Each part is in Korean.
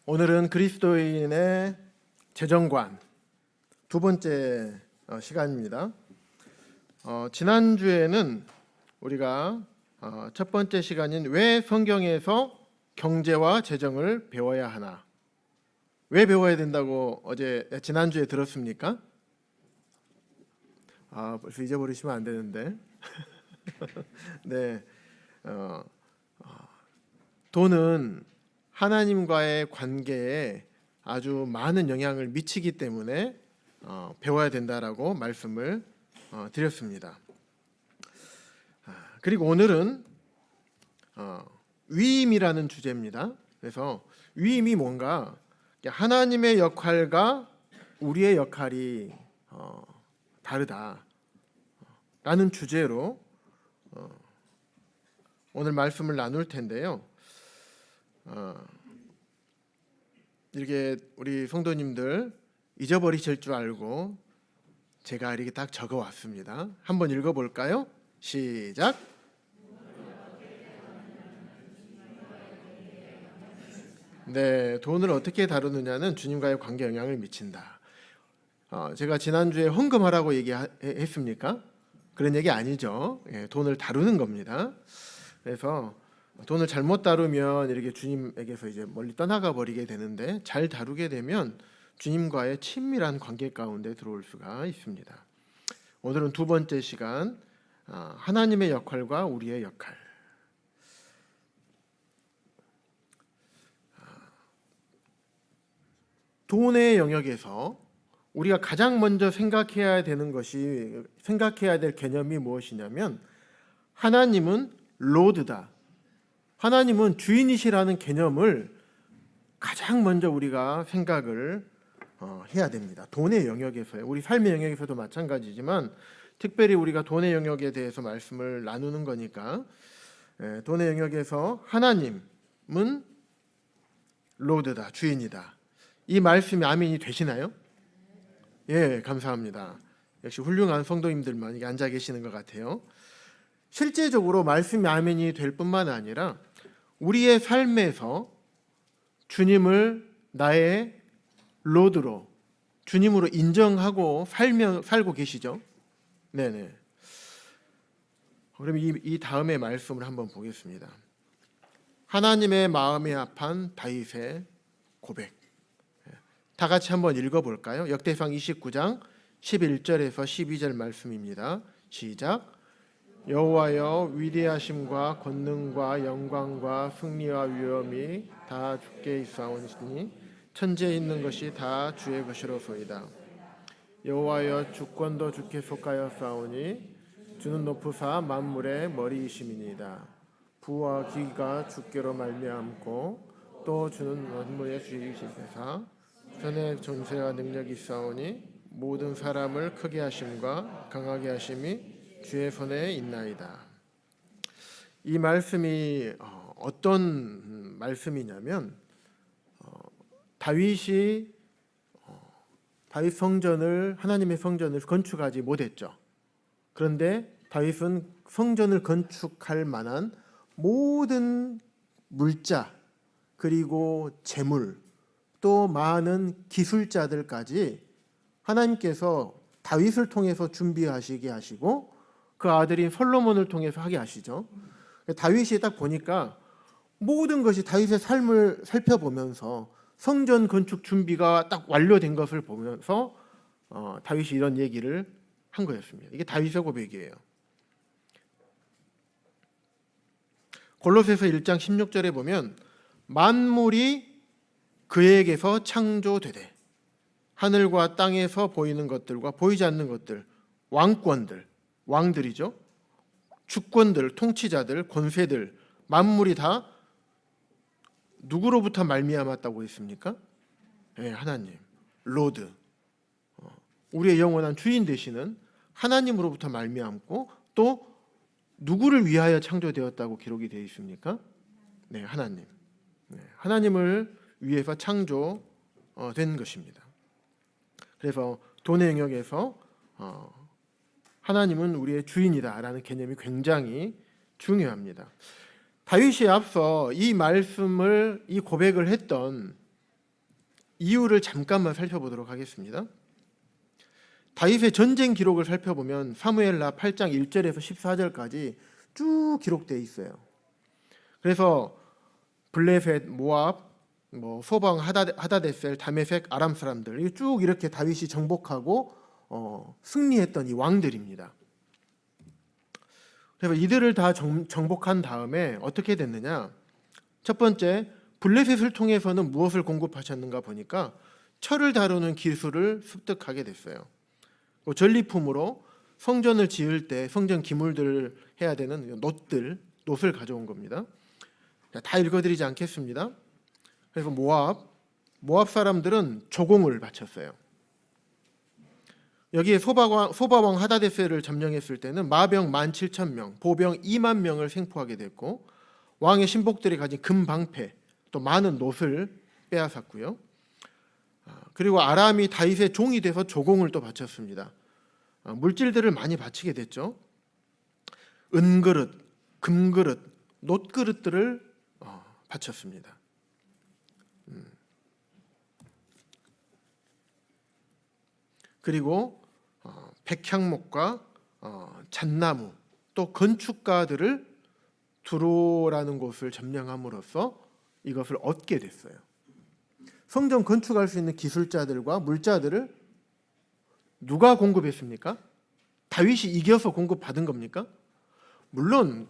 오늘은 그리스도인의 재정관 두 번째 시간입니다. 지난주에는 우리가 첫 번째 시간인 왜 성경에서 경제와 재정을 배워야 하나, 왜 배워야 된다고 지난주에 들었습니까? 벌써 잊어버리시면 안 되는데. 네, 돈은 하나님과의 관계에 아주 많은 영향을 미치기 때문에 배워야 된다라고 말씀을 드렸습니다. 그리고 오늘은 위임이라는 주제입니다. 그래서 위임이 뭔가 하나님의 역할과 우리의 역할이 다르다라는 주제로 오늘 말씀을 나눌 텐데요. 이렇게 우리 성도님들 잊어버리실 줄 알고 제가 이렇게 딱 적어 왔습니다. 한번 읽어볼까요? 시작. 네, 돈을 어떻게 다루느냐는 주님과의 관계 영향을 미친다. 제가 지난주에 헌금하라고 얘기했습니까? 그런 얘기 아니죠. 돈을 다루는 겁니다. 그래서 돈을 잘못 다루면 이렇게 주님에게서 이제 멀리 떠나가 버리게 되는데, 잘 다루게 되면 주님과의 친밀한 관계 가운데 들어올 수가 있습니다. 오늘은 두 번째 시간, 하나님의 역할과 우리의 역할. 돈의 영역에서 우리가 가장 먼저 생각해야 될 개념이 무엇이냐면, 하나님은 로드다. 하나님은 주인이시라는 개념을 가장 먼저 우리가 생각을 해야 됩니다. 돈의 영역에서요. 우리 삶의 영역에서도 마찬가지지만 특별히 우리가 돈의 영역에 대해서 말씀을 나누는 거니까, 돈의 영역에서 하나님은 로드다, 주인이다. 이 말씀이 아멘이 되시나요? 예, 감사합니다. 역시 훌륭한 성도님들만 이게 앉아 계시는 것 같아요. 실제적으로 말씀이 아멘이 될 뿐만 아니라 우리의 삶에서 주님을 나의 로드로, 주님으로 인정하고 살고 계시죠? 네네. 그럼 이 다음의 말씀을 한번 보겠습니다. 하나님의 마음에 합한 다윗의 고백. 다 같이 한번 읽어볼까요? 역대상 29장 11절에서 12절 말씀입니다. 시작. 여호와여, 위대하심과 권능과 영광과 승리와 위엄이 다 주께 있사오니 천지에 있는 것이 다 주의 것이로소이다. 여호와여, 주권도 주께 속하였사오니 주는 높으사 만물의 머리이심이니이다. 부와 기가 주께로 말미암고 또 주는 만물의 주이시사 전에 존재와 능력이 있사오니 모든 사람을 크게 하심과 강하게 하심이 주의 손에 있나이다. 이 말씀이 어떤 말씀이냐면, 다윗 성전을, 하나님의 성전을 건축하지 못했죠. 그런데 다윗은 성전을 건축할 만한 모든 물자, 그리고 재물, 또 많은 기술자들까지 하나님께서 다윗을 통해서 준비하시게 하시고 그 아들인 솔로몬을 통해서 하게 하시죠. 다윗이 딱 보니까 모든 것이 다윗의 삶을 살펴보면서 성전 건축 준비가 딱 완료된 것을 보면서 다윗이 이런 얘기를 한 거였습니다. 이게 다윗의 고백이에요. 골로새서 1장 16절에 보면 만물이 그에게서 창조되되 하늘과 땅에서 보이는 것들과 보이지 않는 것들, 왕권들, 왕들이죠. 주권들, 통치자들, 권세들, 만물이 다 누구로부터 말미암았다고 했습니까? 네, 하나님, 로드, 우리의 영원한 주인 되시는 하나님으로부터 말미암고, 또 누구를 위하여 창조되었다고 기록이 되어 있습니까? 네, 하나님. 네, 하나님을 위해서 창조된 것입니다. 그래서 돈의 영역에서 하나님은 우리의 주인이다라는 개념이 굉장히 중요합니다. 다윗이 앞서 이 말씀을, 이 고백을 했던 이유를 잠깐만 살펴보도록 하겠습니다. 다윗의 전쟁 기록을 살펴보면 사무엘하 8장 1절에서 14절까지 쭉 기록되어 있어요. 그래서 블레셋, 모압, 소방, 하다데셀, 다메섹, 아람 사람들 쭉 이렇게 다윗이 정복하고 승리했던 이 왕들입니다. 그래서 이들을 다 정복한 다음에 어떻게 됐느냐? 첫 번째, 블레셋을 통해서는 무엇을 공급하셨는가 보니까 철을 다루는 기술을 습득하게 됐어요. 전리품으로 성전을 지을 때 성전 기물들을 해야 되는 놋을 가져온 겁니다. 다 읽어드리지 않겠습니다. 그래서 모압 사람들은 조공을 바쳤어요. 여기에 소바왕 하다데셀을 점령했을 때는 마병 17,000명, 보병 2만 명을 생포하게 됐고, 왕의 신복들이 가진 금방패, 또 많은 놋을 빼앗았고요. 그리고 아람이 다윗의 종이 돼서 조공을 또 바쳤습니다. 물질들을 많이 바치게 됐죠. 은그릇, 금그릇, 놋그릇들을 바쳤습니다. 그리고 백향목과 잣나무, 또 건축가들을 두로라는 곳을 점령함으로써 이것을 얻게 됐어요. 성전 건축할 수 있는 기술자들과 물자들을 누가 공급했습니까? 다윗이 이겨서 공급받은 겁니까? 물론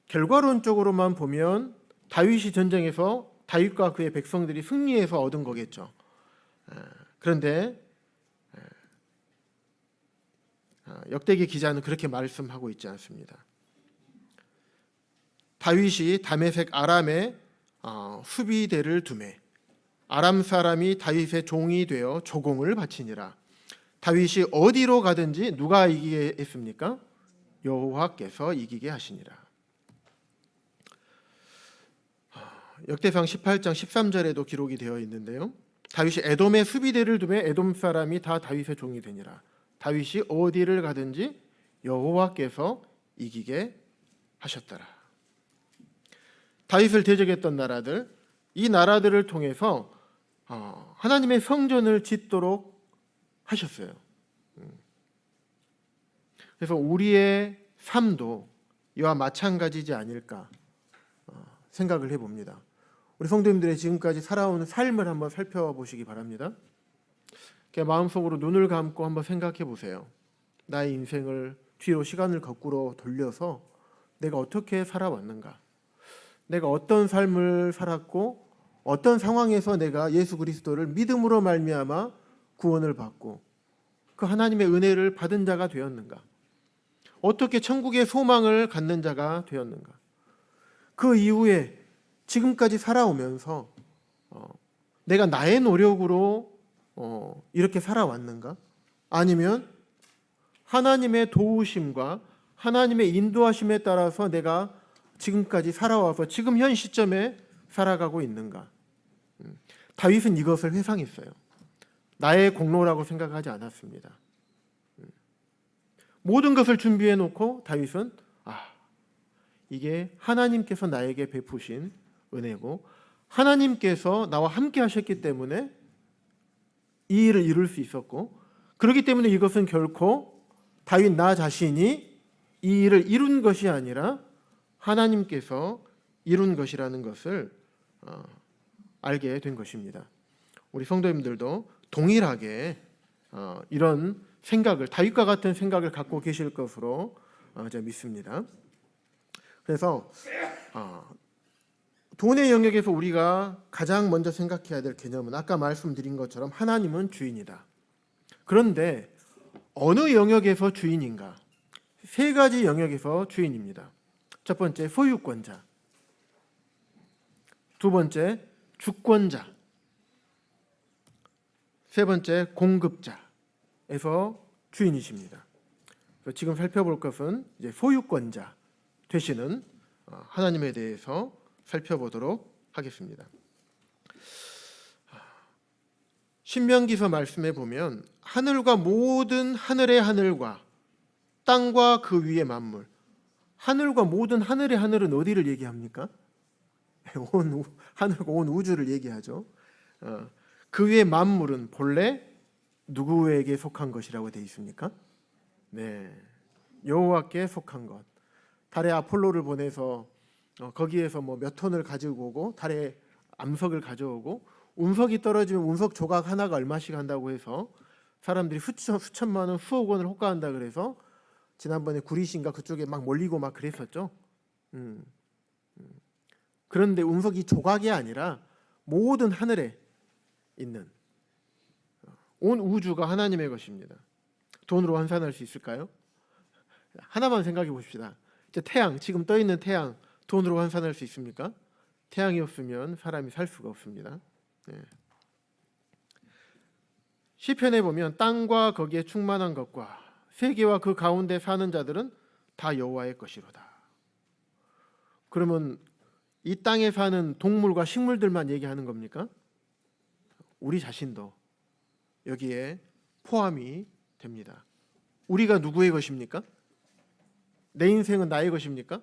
결과론적으로만 보면 다윗이 전쟁에서 다윗과 그의 백성들이 승리해서 얻은 거겠죠. 그런데 역대기 기자는 그렇게 말씀하고 있지 않습니다. 다윗이 다메섹 아람에 수비대를 두매 아람 사람이 다윗의 종이 되어 조공을 바치니라. 다윗이 어디로 가든지 누가 이기게 했습니까? 여호와께서 이기게 하시니라. 역대상 18장 13절에도 기록이 되어 있는데요. 다윗이 에돔의 수비대를 두매 에돔 사람이 다 다윗의 종이 되니라. 다윗이 어디를 가든지 여호와께서 이기게 하셨더라. 다윗을 대적했던 나라들, 이 나라들을 통해서 하나님의 성전을 짓도록 하셨어요. 그래서 우리의 삶도 이와 마찬가지지 아닐까 생각을 해봅니다. 우리 성도님들의 지금까지 살아오는 삶을 한번 살펴보시기 바랍니다. 마음속으로 눈을 감고 한번 생각해 보세요. 나의 인생을 뒤로 시간을 거꾸로 돌려서 내가 어떻게 살아왔는가? 내가 어떤 삶을 살았고 어떤 상황에서 내가 예수 그리스도를 믿음으로 말미암아 구원을 받고 그 하나님의 은혜를 받은 자가 되었는가? 어떻게 천국의 소망을 갖는 자가 되었는가? 그 이후에 지금까지 살아오면서 내가 나의 노력으로 이렇게 살아왔는가? 아니면 하나님의 도우심과 하나님의 인도하심에 따라서 내가 지금까지 살아와서 지금 현 시점에 살아가고 있는가? 다윗은 이것을 회상했어요. 나의 공로라고 생각하지 않았습니다. 모든 것을 준비해 놓고 다윗은 이게 하나님께서 나에게 베푸신 은혜고 하나님께서 나와 함께 하셨기 때문에 이 일을 이룰 수 있었고, 그렇기 때문에 이것은 결코 다윗 나 자신이 이 일을 이룬 것이 아니라 하나님께서 이룬 것이라는 것을 알게 된 것입니다. 우리 성도님들도 동일하게 이런 생각을, 다윗과 같은 생각을 갖고 계실 것으로 제가 믿습니다. 그래서 돈의 영역에서 우리가 가장 먼저 생각해야 될 개념은 아까 말씀드린 것처럼 하나님은 주인이다. 그런데 어느 영역에서 주인인가? 세 가지 영역에서 주인입니다. 첫 번째, 소유권자. 두 번째, 주권자. 세 번째, 공급자에서 주인이십니다. 지금 살펴볼 것은 이제 소유권자 되시는 하나님에 대해서 살펴보도록 하겠습니다. 신명기서 말씀에 보면 하늘과 모든 하늘의 하늘과 땅과 그 위의 만물, 하늘과 모든 하늘의 하늘은 어디를 얘기합니까? 온 하늘과 온 우주를 얘기하죠. 그 위의 만물은 본래 누구에게 속한 것이라고 되어 있습니까? 네, 여호와께 속한 것. 달에 아폴로를 보내서 거기에서 뭐 몇 톤을 가지고 오고 달에 암석을 가져오고 운석이 떨어지면 운석 조각 하나가 얼마씩 한다고 해서 사람들이 수천만 원, 수억 원을 호가한다 그래서 지난번에 구리시인가 그쪽에 막 몰리고 막 그랬었죠. 그런데 운석이 조각이 아니라 모든 하늘에 있는 온 우주가 하나님의 것입니다. 돈으로 환산할 수 있을까요? 하나만 생각해 봅시다. 태양, 지금 떠 있는 태양 돈으로 환산할 수 있습니까? 태양이 없으면 사람이 살 수가 없습니다. 네. 시편에 보면 땅과 거기에 충만한 것과 세계와 그 가운데 사는 자들은 다 여호와의 것이로다. 그러면 이 땅에 사는 동물과 식물들만 얘기하는 겁니까? 우리 자신도 여기에 포함이 됩니다. 우리가 누구의 것입니까? 내 인생은 나의 것입니까?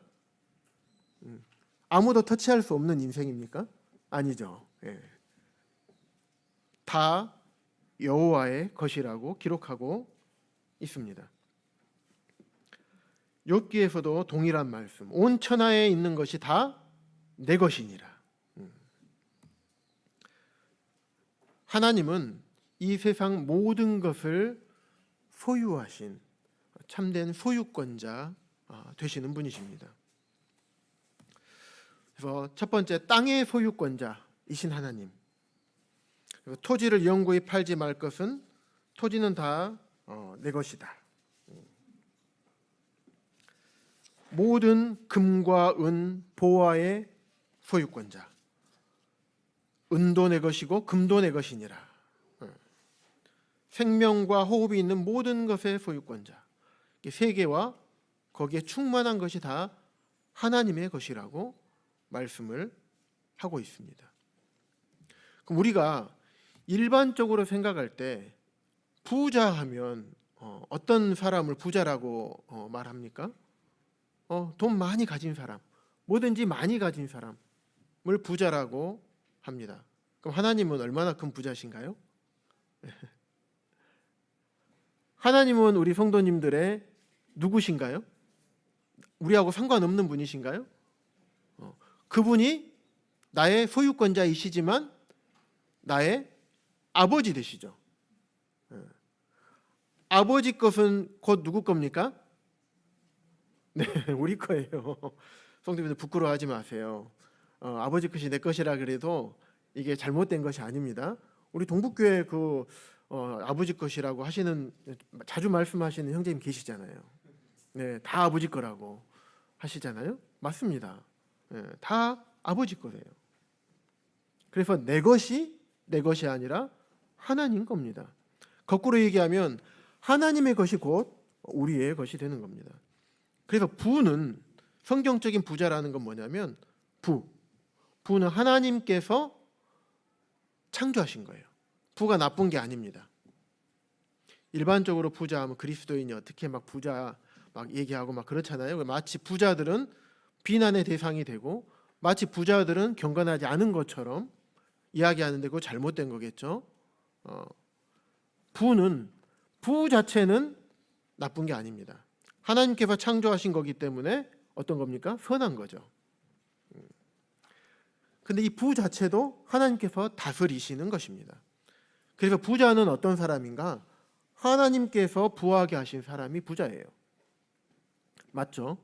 아무도 터치할 수 없는 인생입니까? 아니죠. 예. 다 여호와의 것이라고 기록하고 있습니다. 욥기에서도 동일한 말씀. 온 천하에 있는 것이 다 내 것이니라. 하나님은 이 세상 모든 것을 소유하신 참된 소유권자 되시는 분이십니다. 그래서 첫 번째 땅의 소유권자이신 하나님. 토지를 영구히 팔지 말 것은 토지는 다 내 것이다. 모든 금과 은, 보화의 소유권자. 은도 내 것이고 금도 내 것이니라. 생명과 호흡이 있는 모든 것의 소유권자. 세계와 거기에 충만한 것이 다 하나님의 것이라고 말씀을 하고 있습니다. 그럼 우리가 일반적으로 생각할 때 부자 하면 어떤 사람을 부자라고 말합니까? 돈 많이 가진 사람, 뭐든지 많이 가진 사람을 부자라고 합니다. 그럼 하나님은 얼마나 큰 부자신가요? 하나님은 우리 성도님들의 누구신가요? 우리하고 상관없는 분이신가요? 그분이 나의 소유권자이시지만 나의 아버지 되시죠. 아버지 것은 곧 누구 겁니까? 네, 우리 거예요. 성도님들 부끄러워하지 마세요. 아버지 것이 내 것이라 그래도 이게 잘못된 것이 아닙니다. 우리 동북교회 그 아버지 것이라고 하시는 자주 말씀하시는 형제님 계시잖아요. 네, 다 아버지 거라고 하시잖아요. 맞습니다. 네, 다 아버지 거예요. 그래서 내 것이 아니라 하나님 겁니다. 거꾸로 얘기하면 하나님의 것이 곧 우리의 것이 되는 겁니다. 그래서 부는 성경적인 부자라는 건 뭐냐면 부는 하나님께서 창조하신 거예요. 부가 나쁜 게 아닙니다. 일반적으로 부자하면 그리스도인이 어떻게 막 부자 막 얘기하고 막 그렇잖아요. 마치 부자들은 비난의 대상이 되고 마치 부자들은 경건하지 않은 것처럼 이야기하는데 그거 잘못된 거겠죠. 부 자체는 나쁜 게 아닙니다. 하나님께서 창조하신 거기 때문에 어떤 겁니까? 선한 거죠. 근데 이 부 자체도 하나님께서 다스리시는 것입니다. 그래서 부자는 어떤 사람인가? 하나님께서 부하게 하신 사람이 부자예요. 맞죠?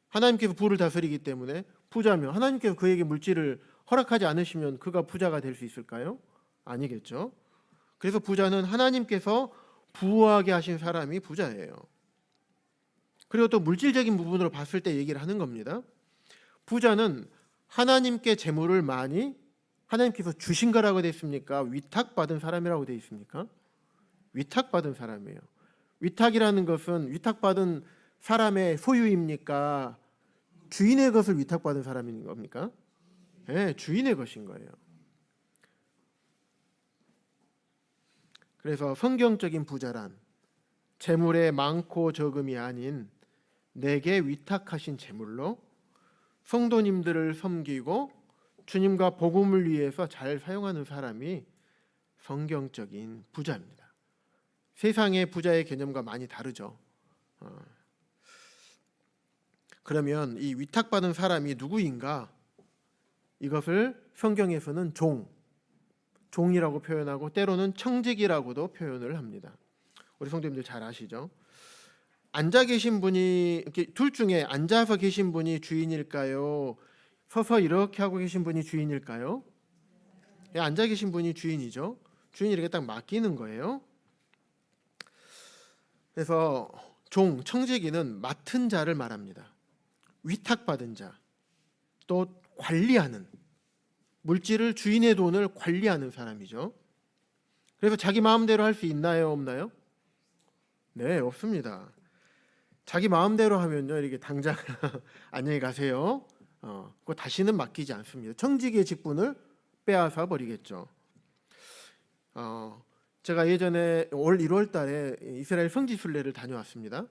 하나님께서 부를 다스리기 때문에 부자면 하나님께서 그에게 물질을 허락하지 않으시면 그가 부자가 될 수 있을까요? 아니겠죠. 그래서 부자는 하나님께서 부하게 하신 사람이 부자예요. 그리고 또 물질적인 부분으로 봤을 때 얘기를 하는 겁니다. 부자는 하나님께 재물을 많이 하나님께서 주신 거라고 되어 있습니까? 위탁받은 사람이라고 되어 있습니까? 위탁받은 사람이에요. 위탁이라는 것은 위탁받은 사람의 소유입니까? 주인의 것을 위탁받은 사람인 겁니까? 네, 주인의 것인 거예요. 그래서 성경적인 부자란 재물의 많고 적음이 아닌 내게 위탁하신 재물로 성도님들을 섬기고 주님과 복음을 위해서 잘 사용하는 사람이 성경적인 부자입니다. 세상의 부자의 개념과 많이 다르죠. 그러면 이 위탁받은 사람이 누구인가? 이것을 성경에서는 종이라고 표현하고 때로는 청직이라고도 표현을 합니다. 우리 성도님들 잘 아시죠? 앉아 계신 분이 둘 중에 앉아서 계신 분이 주인일까요? 서서 이렇게 하고 계신 분이 주인일까요? 앉아 계신 분이 주인이죠. 주인이 이렇게 딱 맡기는 거예요. 그래서 청지기는 맡은 자를 말합니다. 위탁받은 자, 또 관리하는, 물질을 주인의 돈을 관리하는 사람이죠. 그래서 자기 마음대로 할 수 있나요, 없나요? 네, 없습니다. 자기 마음대로 하면요, 이렇게 당장 안녕히 가세요. 그거 다시는 맡기지 않습니다. 청지기의 직분을 빼앗아 버리겠죠. 제가 예전에 올 1월 달에 이스라엘 성지순례를 다녀왔습니다.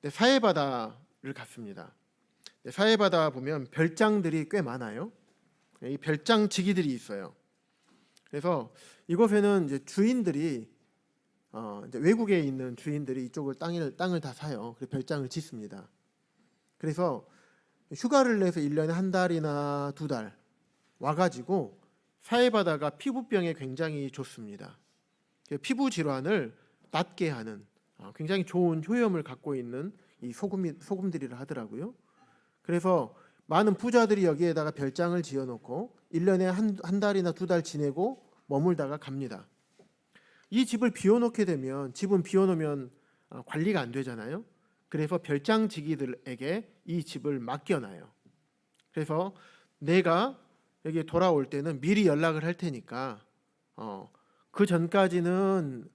사해바다를 갔습니다. 사해바다 보면 별장들이 꽤 많아요. 이 별장지기들이 있어요. 그래서 이곳에는 이제 주인들이 이제 외국에 있는 주인들이 이쪽을 땅을 다 사요. 그래서 별장을 짓습니다. 그래서 휴가를 내서 1년에 한 달이나 2달 와가지고 사해바다가 피부병에 굉장히 좋습니다. 피부 질환을 낫게 하는 굉장히 좋은 효염을 갖고 있는 이 소금들이라 하더라고요. 그래서 많은 부자들이 여기에다가 별장을 지어놓고 1년에 한 달이나 2달 지내고 머물다가 갑니다. 이 집을 비워놓게 되면 집은 비워놓으면 관리가 안 되잖아요. 그래서 별장지기들에게 이 집을 맡겨놔요. 그래서 내가 여기에 돌아올 때는 미리 연락을 할 테니까 그 전까지는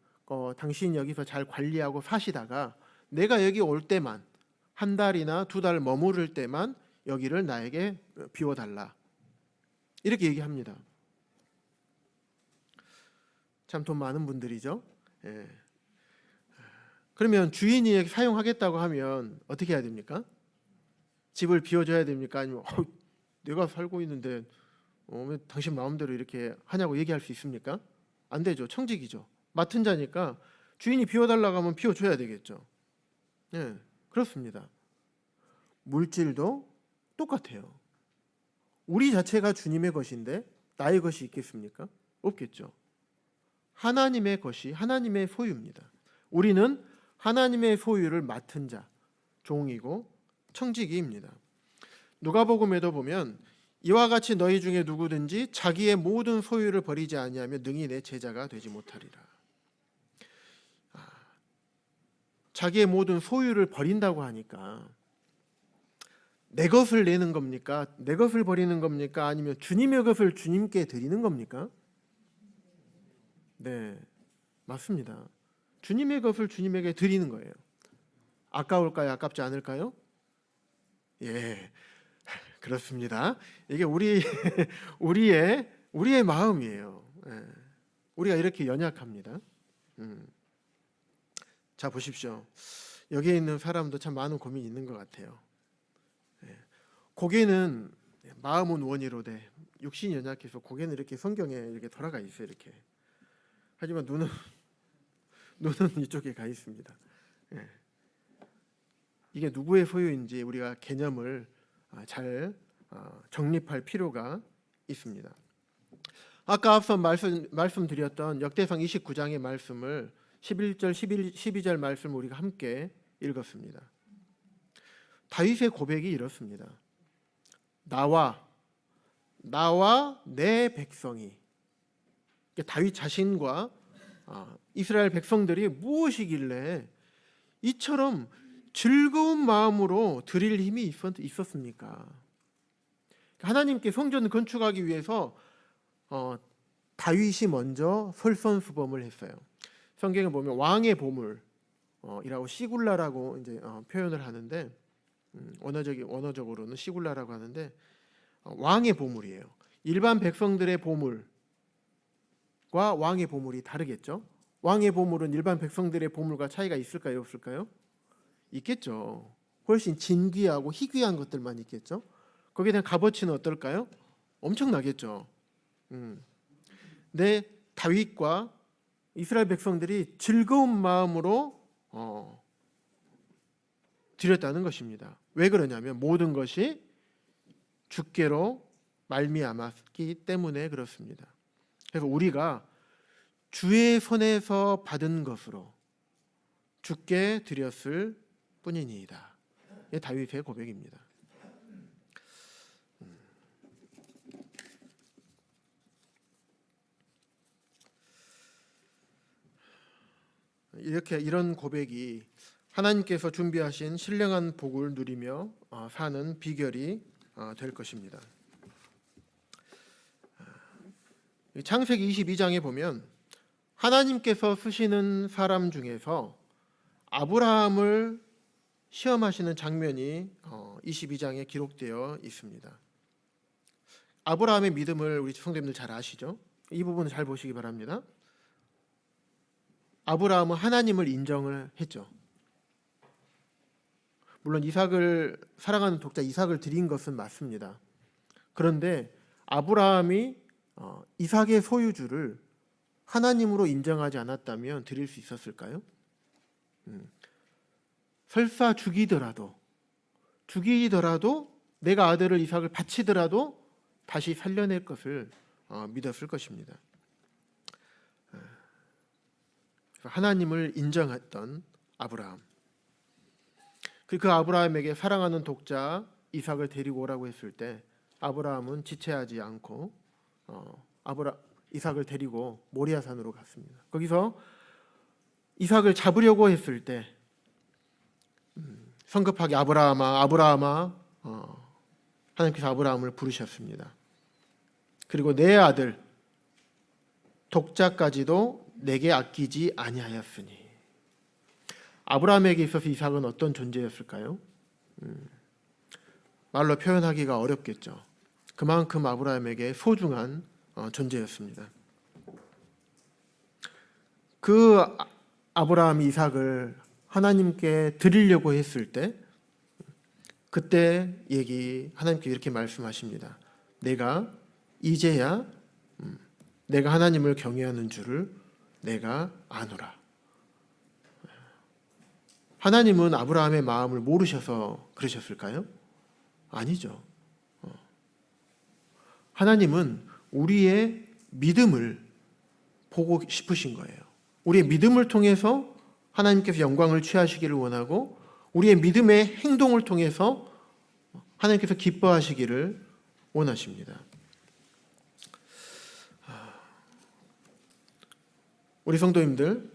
당신 여기서 잘 관리하고 사시다가 내가 여기 올 때만 한 달이나 2달 머무를 때만 여기를 나에게 비워달라. 이렇게 얘기합니다. 참 돈 많은 분들이죠. 예. 그러면 주인이 사용하겠다고 하면 어떻게 해야 됩니까? 집을 비워줘야 됩니까? 아니면 내가 살고 있는데 왜 당신 마음대로 이렇게 하냐고 얘기할 수 있습니까? 안 되죠. 청직이죠. 맡은 자니까 주인이 비워달라고 하면 비워줘야 되겠죠. 예, 그렇습니다. 물질도 똑같아요. 우리 자체가 주님의 것인데 나의 것이 있겠습니까? 없겠죠. 하나님의 것이 하나님의 소유입니다. 우리는 하나님의 소유를 맡은 자, 종이고 청지기입니다. 누가복음에도 보면 이와 같이 너희 중에 누구든지 자기의 모든 소유를 버리지 아니하면 능히 내 제자가 되지 못하리라. 자기의 모든 소유를 버린다고 하니까 내 것을 내는 겁니까? 내 것을 버리는 겁니까? 아니면 주님의 것을 주님께 드리는 겁니까? 네, 맞습니다. 주님의 것을 주님에게 드리는 거예요. 아까울까요? 아깝지 않을까요? 예, 그렇습니다. 이게 우리의 마음이에요. 예, 우리가 이렇게 연약합니다. 자, 보십시오. 여기에 있는 사람도 참 많은 고민이 있는 것 같아요. 예, 고개는 마음은 원이로되 육신이 연약해서 고개는 이렇게 성경에 이렇게 돌아가 있어요. 이렇게. 하지만 눈은 이쪽에 가 있습니다. 예. 이게 누구의 소유인지 우리가 개념을 잘 정립할 필요가 있습니다. 아까 앞서 말씀드렸던 역대상 29장의 말씀을 11절, 12절 말씀을 우리가 함께 읽었습니다. 다윗의 고백이 이렇습니다. 나와 내 백성이, 다윗 자신과 이스라엘 백성들이 무엇이길래 이처럼 즐거운 마음으로 드릴 힘이 있었습니까? 하나님께 성전을 건축하기 위해서 다윗이 먼저 솔선수범을 했어요. 성경에 보면 왕의 보물이라고 시굴라라고 이제 표현을 하는데 언어적으로는 시굴라라고 하는데 왕의 보물이에요. 일반 백성들의 보물과 왕의 보물이 다르겠죠. 왕의 보물은 일반 백성들의 보물과 차이가 있을까요, 없을까요? 있겠죠. 훨씬 진귀하고 희귀한 것들만 있겠죠. 거기에 대한 값어치는 어떨까요? 엄청나겠죠. 네, 다윗과 이스라엘 백성들이 즐거운 마음으로 드렸다는 것입니다. 왜 그러냐면 모든 것이 주께로 말미암았기 때문에 그렇습니다. 그래서 우리가 주의 손에서 받은 것으로 주께 드렸을 뿐이니이다. 이게 다윗의 고백입니다. 이런 고백이 하나님께서 준비하신 신령한 복을 누리며 사는 비결이 될 것입니다. 창세기 22장에 보면 하나님께서 쓰시는 사람 중에서 아브라함을 시험하시는 장면이 22장에 기록되어 있습니다. 아브라함의 믿음을 우리 성도님들 잘 아시죠? 이 부분을 잘 보시기 바랍니다. 아브라함은 하나님을 인정을 했죠. 물론 이삭을 사랑하는 독자 이삭을 드린 것은 맞습니다. 그런데 아브라함이 이삭의 소유주를 하나님으로 인정하지 않았다면 드릴 수 있었을까요? 설사 죽이더라도 내가 아들을 이삭을 바치더라도 다시 살려낼 것을 믿었을 것입니다. 하나님을 인정했던 아브라함. 그 아브라함에게 사랑하는 독자 이삭을 데리고 오라고 했을 때 아브라함은 지체하지 않고 이삭을 데리고 모리아산으로 갔습니다. 거기서 이삭을 잡으려고 했을 때 성급하게 아브라함아 하나님께서 아브라함을 부르셨습니다. 그리고 내 아들 독자까지도 내게 아끼지 아니하였으니. 아브라함에게 있어서 이삭은 어떤 존재였을까요? 말로 표현하기가 어렵겠죠. 그만큼 아브라함에게 소중한 존재였습니다. 그 아브라함이 이삭을 하나님께 드리려고 했을 때 그때 하나님께 이렇게 말씀하십니다. 내가 이제야 내가 하나님을 경외하는 줄을 내가 아노라. 하나님은 아브라함의 마음을 모르셔서 그러셨을까요? 아니죠. 하나님은 우리의 믿음을 보고 싶으신 거예요. 우리의 믿음을 통해서 하나님께서 영광을 취하시기를 원하고 우리의 믿음의 행동을 통해서 하나님께서 기뻐하시기를 원하십니다. 우리 성도님들,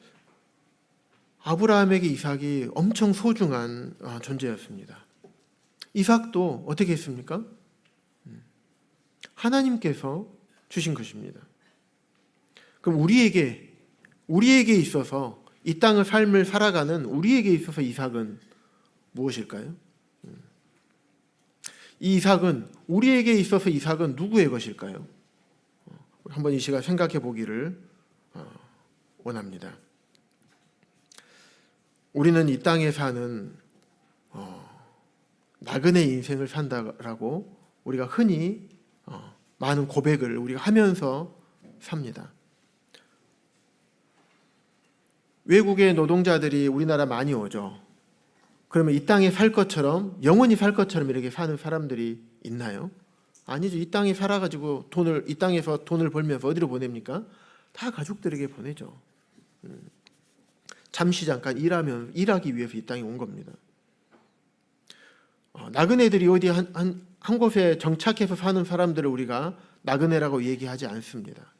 아브라함에게 이삭이 엄청 소중한 존재였습니다. 이삭도 어떻게 했습니까? 하나님께서 주신 것입니다. 그럼 우리에게 있어서 이 땅의 삶을 살아가는 우리에게 있어서 이삭은 무엇일까요? 이 이삭은 우리에게 있어서 이삭은 누구의 것일까요? 한번 이 시간 생각해 보기를 원합니다. 우리는 이 땅에 사는 나그네 인생을 산다라고 우리가 흔히 많은 고백을 우리가 하면서 삽니다. 외국의 노동자들이 우리나라 많이 오죠. 그러면 이 땅에 살 것처럼 영원히 살 것처럼 이렇게 사는 사람들이 있나요? 아니죠. 이 땅에 살아가지고 이 땅에서 돈을 벌면서 어디로 보냅니까? 다 가족들에게 보내죠. 잠시 잠깐 일하기 위해서 이 땅에 온 겁니다. 나그네들이 어디 한 곳에 정착해서 사는 사람들을 우리가 나그네라고 얘기하지 않습니다.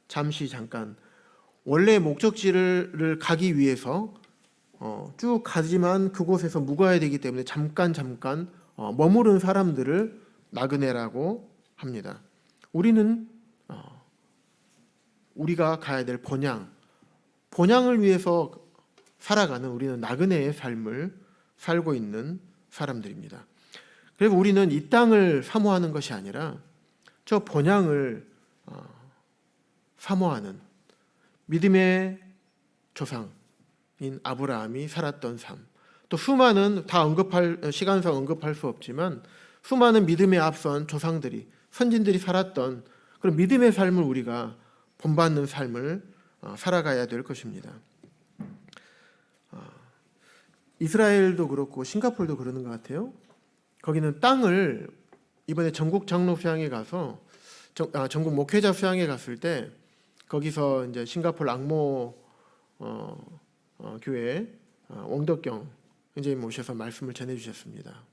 잠시 잠깐 원래 목적지를 가기 위해서 쭉 가지만 그곳에서 묵어야 되기 때문에 잠깐 머무른 사람들을 나그네라고 합니다. 우리는 우리가 가야 될 본향을 위해서 살아가는 우리는 나그네의 삶을 살고 있는 사람들입니다. 그래서 우리는 이 땅을 사모하는 것이 아니라 저 본향을 사모하는 믿음의 조상인 아브라함이 살았던 삶, 또 수많은 시간상 언급할 수 없지만 수많은 믿음에 앞선 조상들이 선진들이 살았던 그런 믿음의 삶을 우리가 본받는 삶을 살아가야 될 것입니다. 이스라엘도 그렇고 싱가포르도 그러는 것 같아요. 거기는 땅을 이번에 전국 장로 수양에 가서 전국 목회자 수양에 갔을 때 거기서 이제 싱가포르 앙모 교회 왕덕경 선생님 모셔서 말씀을 전해주셨습니다.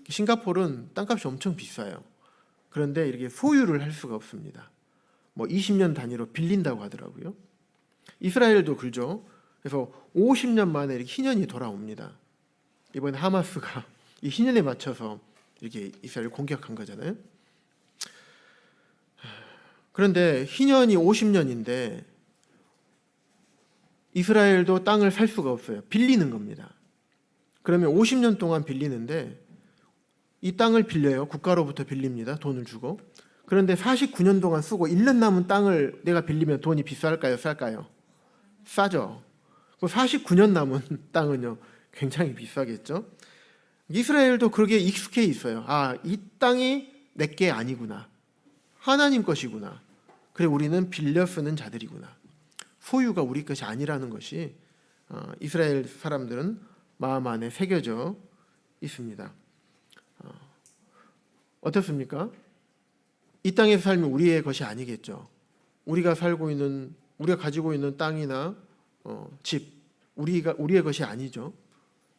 싱가포르는 땅값이 엄청 비싸요. 그런데 이렇게 소유를 할 수가 없습니다. 뭐 20년 단위로 빌린다고 하더라고요. 이스라엘도 그러죠. 그래서 50년 만에 이렇게 희년이 돌아옵니다. 이번에 하마스가 이 희년에 맞춰서 이렇게 이스라엘을 공격한 거잖아요. 그런데 희년이 50년인데 이스라엘도 땅을 살 수가 없어요. 빌리는 겁니다. 그러면 50년 동안 빌리는데 이 땅을 빌려요. 국가로부터 빌립니다. 돈을 주고. 그런데 49년 동안 쓰고 1년 남은 땅을 내가 빌리면 돈이 비쌀까요? 쌀까요? 싸죠. 49년 남은 땅은요 굉장히 비싸겠죠. 이스라엘도 그러게 익숙해 있어요. 이 땅이 내게 아니구나. 하나님 것이구나. 그래 우리는 빌려 쓰는 자들이구나. 소유가 우리 것이 아니라는 것이 이스라엘 사람들은 마음 안에 새겨져 있습니다. 어떻습니까? 이 땅에서 살면 우리의 것이 아니겠죠. 우리가 가지고 있는 땅이나 집, 우리의 것이 아니죠.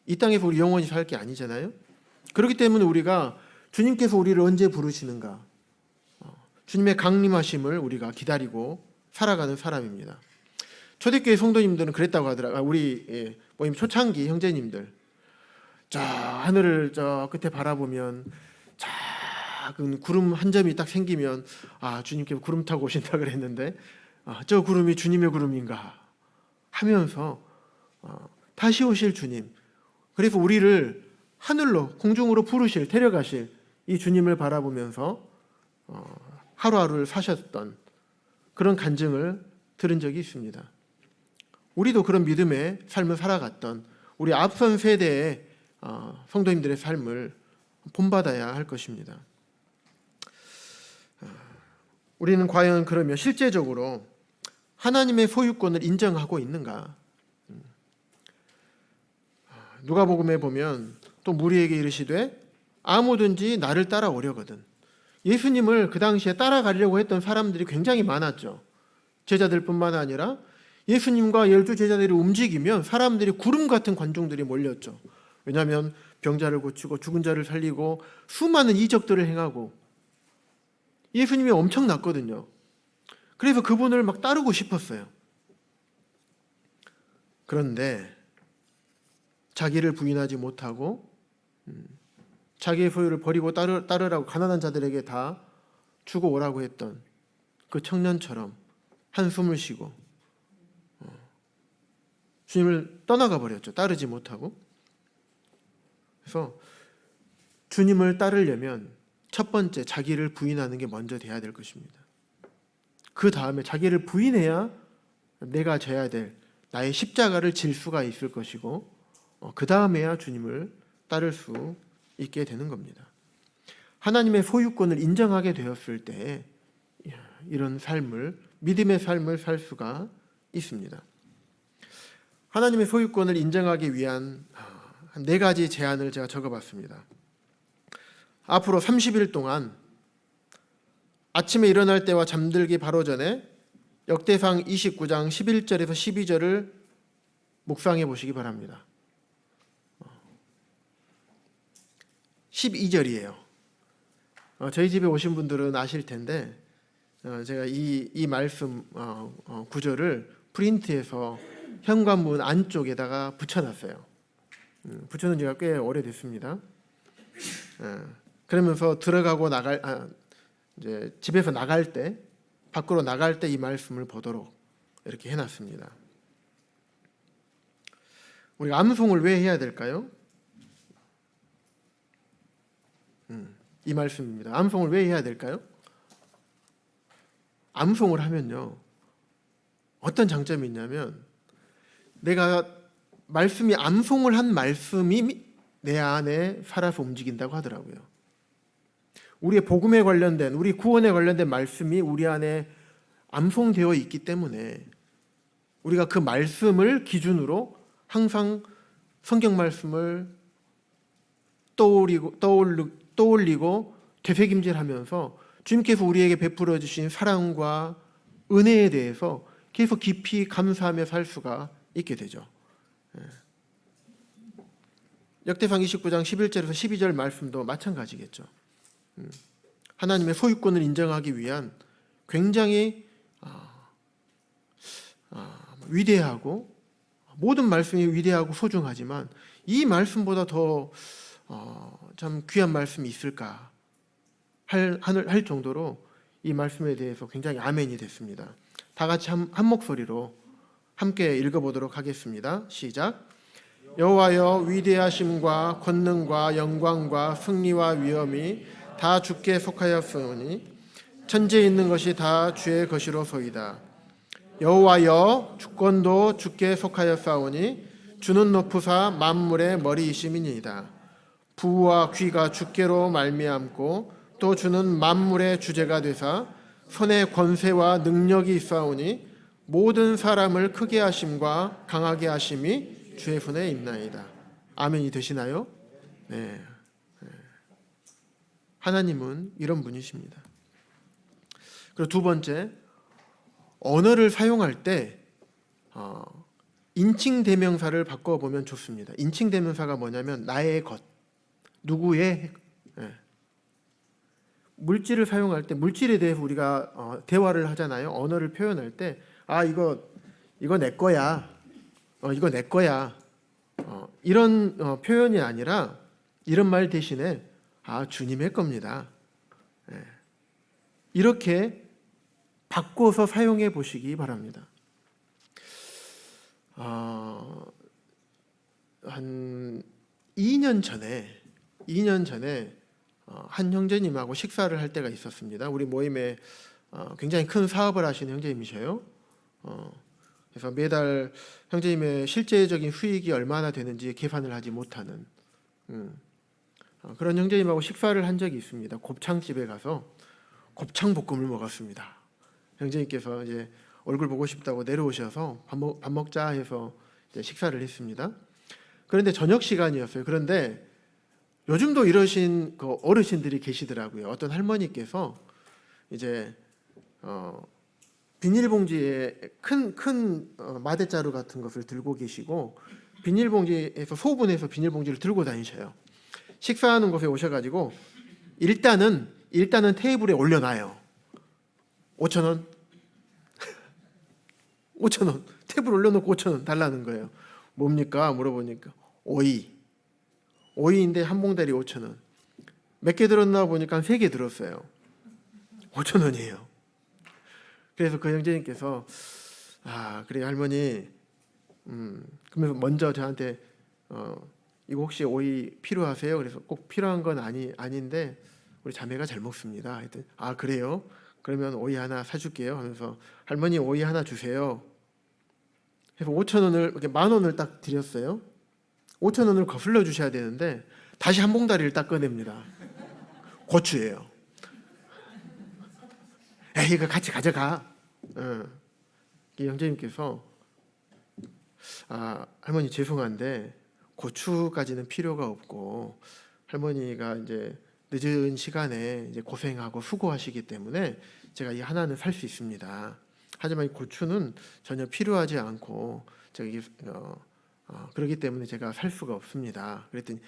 이 땅에서 우리 영원히 살 게 아니잖아요. 그렇기 때문에 우리가 주님께서 우리를 언제 부르시는가, 주님의 강림하심을 우리가 기다리고 살아가는 사람입니다. 초대교회 성도님들은 그랬다고 하더라고요. 우리 모임 초창기 형제님들, 저 하늘을 저 끝에 바라보면 작은 구름 한 점이 딱 생기면 주님께서 구름 타고 오신다 그랬는데 저 구름이 주님의 구름인가 하면서 다시 오실 주님, 그래서 우리를 하늘로 공중으로 부르실 데려가실 이 주님을 바라보면서 하루하루를 사셨던 그런 간증을 들은 적이 있습니다. 우리도 그런 믿음의 삶을 살아갔던 우리 앞선 세대의 성도님들의 삶을 본받아야 할 것입니다. 우리는 과연 그러면 실제적으로 하나님의 소유권을 인정하고 있는가? 누가복음에 보면 또 무리에게 이르시되 아무든지 나를 따라오려거든. 예수님을 그 당시에 따라가려고 했던 사람들이 굉장히 많았죠. 제자들뿐만 아니라 예수님과 12제자들이 움직이면 사람들이 구름 같은 관중들이 몰렸죠. 왜냐하면 병자를 고치고 죽은 자를 살리고 수많은 이적들을 행하고 예수님이 엄청났거든요. 그래서 그분을 막 따르고 싶었어요. 그런데 자기를 부인하지 못하고 자기의 소유를 버리고 따르라고 가난한 자들에게 다 주고 오라고 했던 그 청년처럼 한숨을 쉬고 주님을 떠나가 버렸죠. 따르지 못하고. 그래서 주님을 따르려면 첫 번째 자기를 부인하는 게 먼저 돼야 될 것입니다. 그 다음에 자기를 부인해야 내가 져야 될 나의 십자가를 질 수가 있을 것이고 그 다음에야 주님을 따를 수 있게 되는 겁니다. 하나님의 소유권을 인정하게 되었을 때 이런 삶을, 믿음의 삶을 살 수가 있습니다. 하나님의 소유권을 인정하기 위한 한 4가지 제안을 제가 적어봤습니다. 앞으로 30일 동안 아침에 일어날 때와 잠들기 바로 전에 역대상 29장 11절에서 12절을 묵상해 보시기 바랍니다. 12절이에요. 저희 집에 오신 분들은 아실 텐데 제가 이 말씀 구절을 프린트해서 현관문 안쪽에다가 붙여놨어요. 붙여놓은 지가 꽤 오래됐습니다. 그러면서 들어가고 이제 집에서 나갈 때, 밖으로 나갈 때 이 말씀을 보도록 이렇게 해놨습니다. 우리가 암송을 왜 해야 될까요? 이 말씀입니다. 암송을 왜 해야 될까요? 암송을 하면요, 어떤 장점이 있냐면 내가 말씀이 암송을 한 말씀이 내 안에 살아서 움직인다고 하더라고요. 우리의 복음에 관련된, 우리 구원에 관련된 말씀이 우리 안에 암송되어 있기 때문에 우리가 그 말씀을 기준으로 항상 성경 말씀을 떠올리고 되새김질하면서 주님께서 우리에게 베풀어 주신 사랑과 은혜에 대해서 계속 깊이 감사하며 살 수가 있게 되죠. 역대상 29장 11절에서 12절 말씀도 마찬가지겠죠. 하나님의 소유권을 인정하기 위한 굉장히 위대하고 모든 말씀이 위대하고 소중하지만 이 말씀보다 더 참 귀한 말씀이 있을까 할 정도로 이 말씀에 대해서 굉장히 아멘이 됐습니다. 다 같이 한 목소리로 함께 읽어보도록 하겠습니다. 시작. 여호와여, 위대하심과 권능과 영광과 승리와 위엄이 다 주께 속하였으니 천지에 있는 것이 다 주의 것이로소이다. 여호와여, 주권도 주께 속하였사오니 주는 높으사 만물의 머리이심이니이다. 부와 귀가 주께로 말미암고 또 주는 만물의 주제가 되사 손에 권세와 능력이 있사오니 모든 사람을 크게 하심과 강하게 하심이 주의 손에 있나이다. 아멘이 되시나요? 네. 하나님은 이런 분이십니다. 그리고 두 번째, 언어를 사용할 때 인칭 대명사를 바꿔보면 좋습니다. 인칭 대명사가 뭐냐면 나의 것, 누구의, 물질을 사용할 때 물질에 대해서 우리가 대화를 하잖아요. 언어를 표현할 때 이거 내 거야, 이거 내 거야, 이런 표현이 아니라 이런 말 대신에 주님의 겁니다. 이렇게 바꿔서 사용해 보시기 바랍니다. 한 2년 전에 한 형제님하고 식사를 할 때가 있었습니다. 우리 모임에 굉장히 큰 사업을 하시는 형제님이셔요. 그래서 매달 형제님의 실제적인 수익이 얼마나 되는지 계산을 하지 못하는 그런 형제님하고 식사를 한 적이 있습니다. 곱창집에 가서 곱창볶음을 먹었습니다. 형제님께서 이제 얼굴 보고 싶다고 내려오셔서 밥 먹자 해서 이제 식사를 했습니다. 그런데 저녁 시간이었어요. 그런데 요즘도 이러신 그 어르신들이 계시더라고요. 어떤 할머니께서 이제 비닐봉지에 큰 마대자루 같은 것을 들고 계시고 비닐봉지에서 소분해서 비닐봉지를 들고 다니셔요. 식사하는 곳에 오셔가지고 일단은 테이블에 올려놔요. 5,000원, 5,000원 테이블 올려놓고 5,000원 달라는 거예요. 뭡니까? 물어보니까 오이인데 한 봉다리 5,000원. 몇 개 들었나 보니까 3개 들었어요. 5,000원이에요. 그래서 그 형제님께서 그래 할머니, 그러면서 먼저 저한테 이거 혹시 오이 필요하세요? 그래서 꼭 필요한 건 아닌데 우리 자매가 잘 먹습니다. 했더니 그래요? 그러면 오이 하나 사줄게요 하면서 할머니 오이 하나 주세요. 그래서 5,000원을 이렇게 10,000원을 딱 드렸어요. 5,000원을 거슬러 주셔야 되는데 다시 한 봉다리를 딱 꺼냅니다. 고추예요. 이거 같이 가져가. 형제님께서 할머니 죄송한데 고추까지는 필요가 없고 할머니가 이제 늦은 시간에 이제 고생하고 수고하시기 때문에 제가 이 하나는 살 수 있습니다. 하지만 이 고추는 전혀 필요하지 않고 제가 이게 그렇기 때문에 제가 살 수가 없습니다. 그랬더니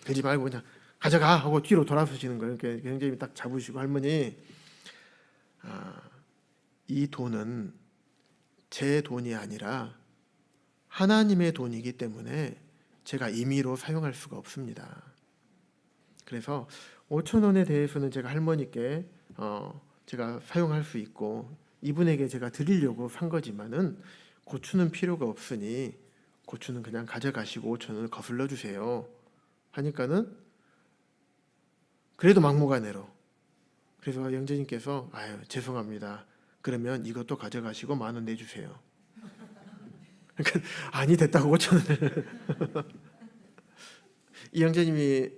그러지 말고 그냥 가져가 하고 뒤로 돌아서시는 거예요. 굉장히 딱 잡으시고 할머니, 이 돈은 제 돈이 아니라 하나님의 돈이기 때문에 제가 임의로 사용할 수가 없습니다. 그래서 5,000원에 대해서는 제가 할머니께 제가 사용할 수 있고 이분에게 제가 드리려고 산 거지만은 고추는 필요가 없으니 고추는 그냥 가져가시고 5,000원을 거슬러 주세요 하니까는 그래도 막무가내로. 그래서 형제님께서 죄송합니다. 그러면 이것도 가져가시고 10,000원 내주세요. 그러니까 아니 됐다고 5,000원을. 이 형제님이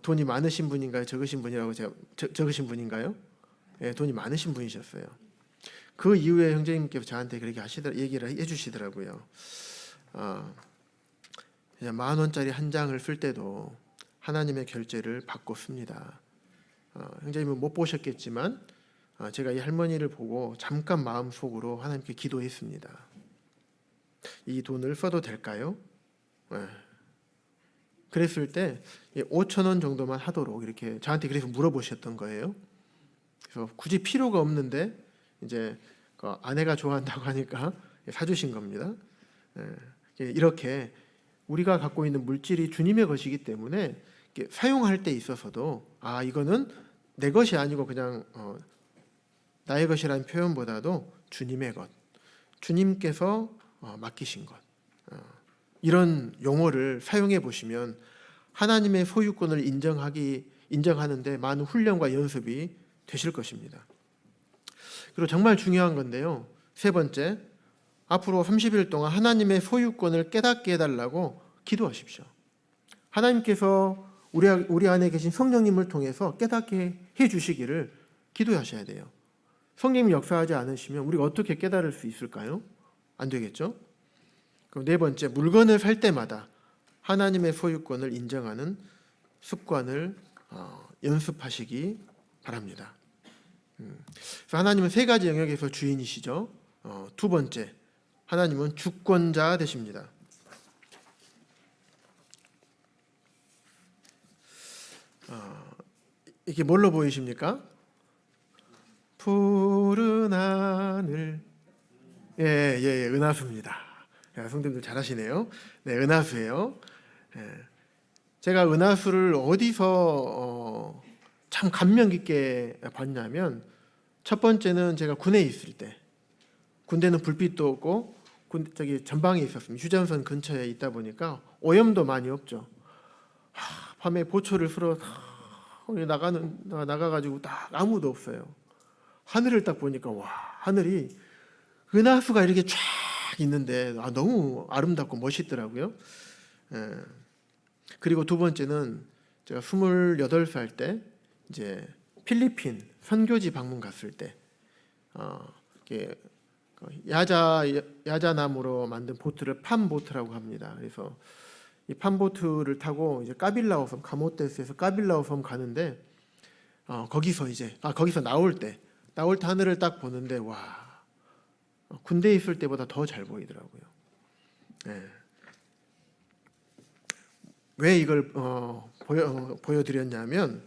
돈이 많으신 분인가요? 적으신 분이라고 제가 적으신 분인가요? 돈이 많으신 분이셨어요. 그 이후에 형제님께서 저한테 그렇게 얘기를 해주시더라고요. 그냥 10,000원짜리 한 장을 쓸 때도 하나님의 결제를 받고 씁니다. 형제님은 못 보셨겠지만 제가 이 할머니를 보고 잠깐 마음속으로 하나님께 기도했습니다. 이 돈을 써도 될까요? 그랬을 때 5,000원 정도만 하도록 이렇게 저한테 그래서 물어보셨던 거예요. 그래서 굳이 필요가 없는데 이제 아내가 좋아한다고 하니까 사주신 겁니다. 이렇게 우리가 갖고 있는 물질이 주님의 것이기 때문에 사용할 때 있어서도 이거는 내 것이 아니고 그냥 나의 것이라는 표현보다도 주님의 것, 주님께서 맡기신 것, 이런 용어를 사용해 보시면 하나님의 소유권을 인정하는데 많은 훈련과 연습이 되실 것입니다. 그리고 정말 중요한 건데요. 세 번째, 앞으로 30일 동안 하나님의 소유권을 깨닫게 해달라고 기도하십시오. 하나님께서 우리 안에 계신 성령님을 통해서 깨닫게 해주시기를 기도하셔야 돼요. 성령님이 역사하지 않으시면 우리가 어떻게 깨달을 수 있을까요? 안 되겠죠? 그럼 네 번째, 물건을 살 때마다 하나님의 소유권을 인정하는 습관을 연습하시기 바랍니다. 그래서 하나님은 세 가지 영역에서 주인이시죠. 두 번째, 하나님은 주권자 되십니다. 이게 뭘로 보이십니까? 푸른 하늘. 예, 은하수입니다. 성도님들 잘하시네요. 네, 은하수예요. 제가 은하수를 어디서 참 감명 깊게 봤냐면, 첫 번째는 제가 군에 있을 때, 군대는 불빛도 없고 저기 전방에 있었습니다. 휴전선 근처에 있다 보니까 오염도 많이 없죠. 밤에 보초를 쓸어 나가가지고 딱 아무도 없어요. 하늘을 딱 보니까 하늘이 은하수가 이렇게 쫙 있는데 너무 아름답고 멋있더라고요. 그리고 두 번째는 제가 28살 때 이제 필리핀 선교지 방문 갔을 때 야자나무로 만든 보트를 팜보트라고 합니다. 그래서 이 팜보트를 타고 이제 까빌라오 섬, 카모테스에서 까빌라오 섬 가는데 거기서 나올 때 하늘을 딱 보는데 군대에 있을 때보다 더 잘 보이더라고요. 왜 이걸 보여드렸냐면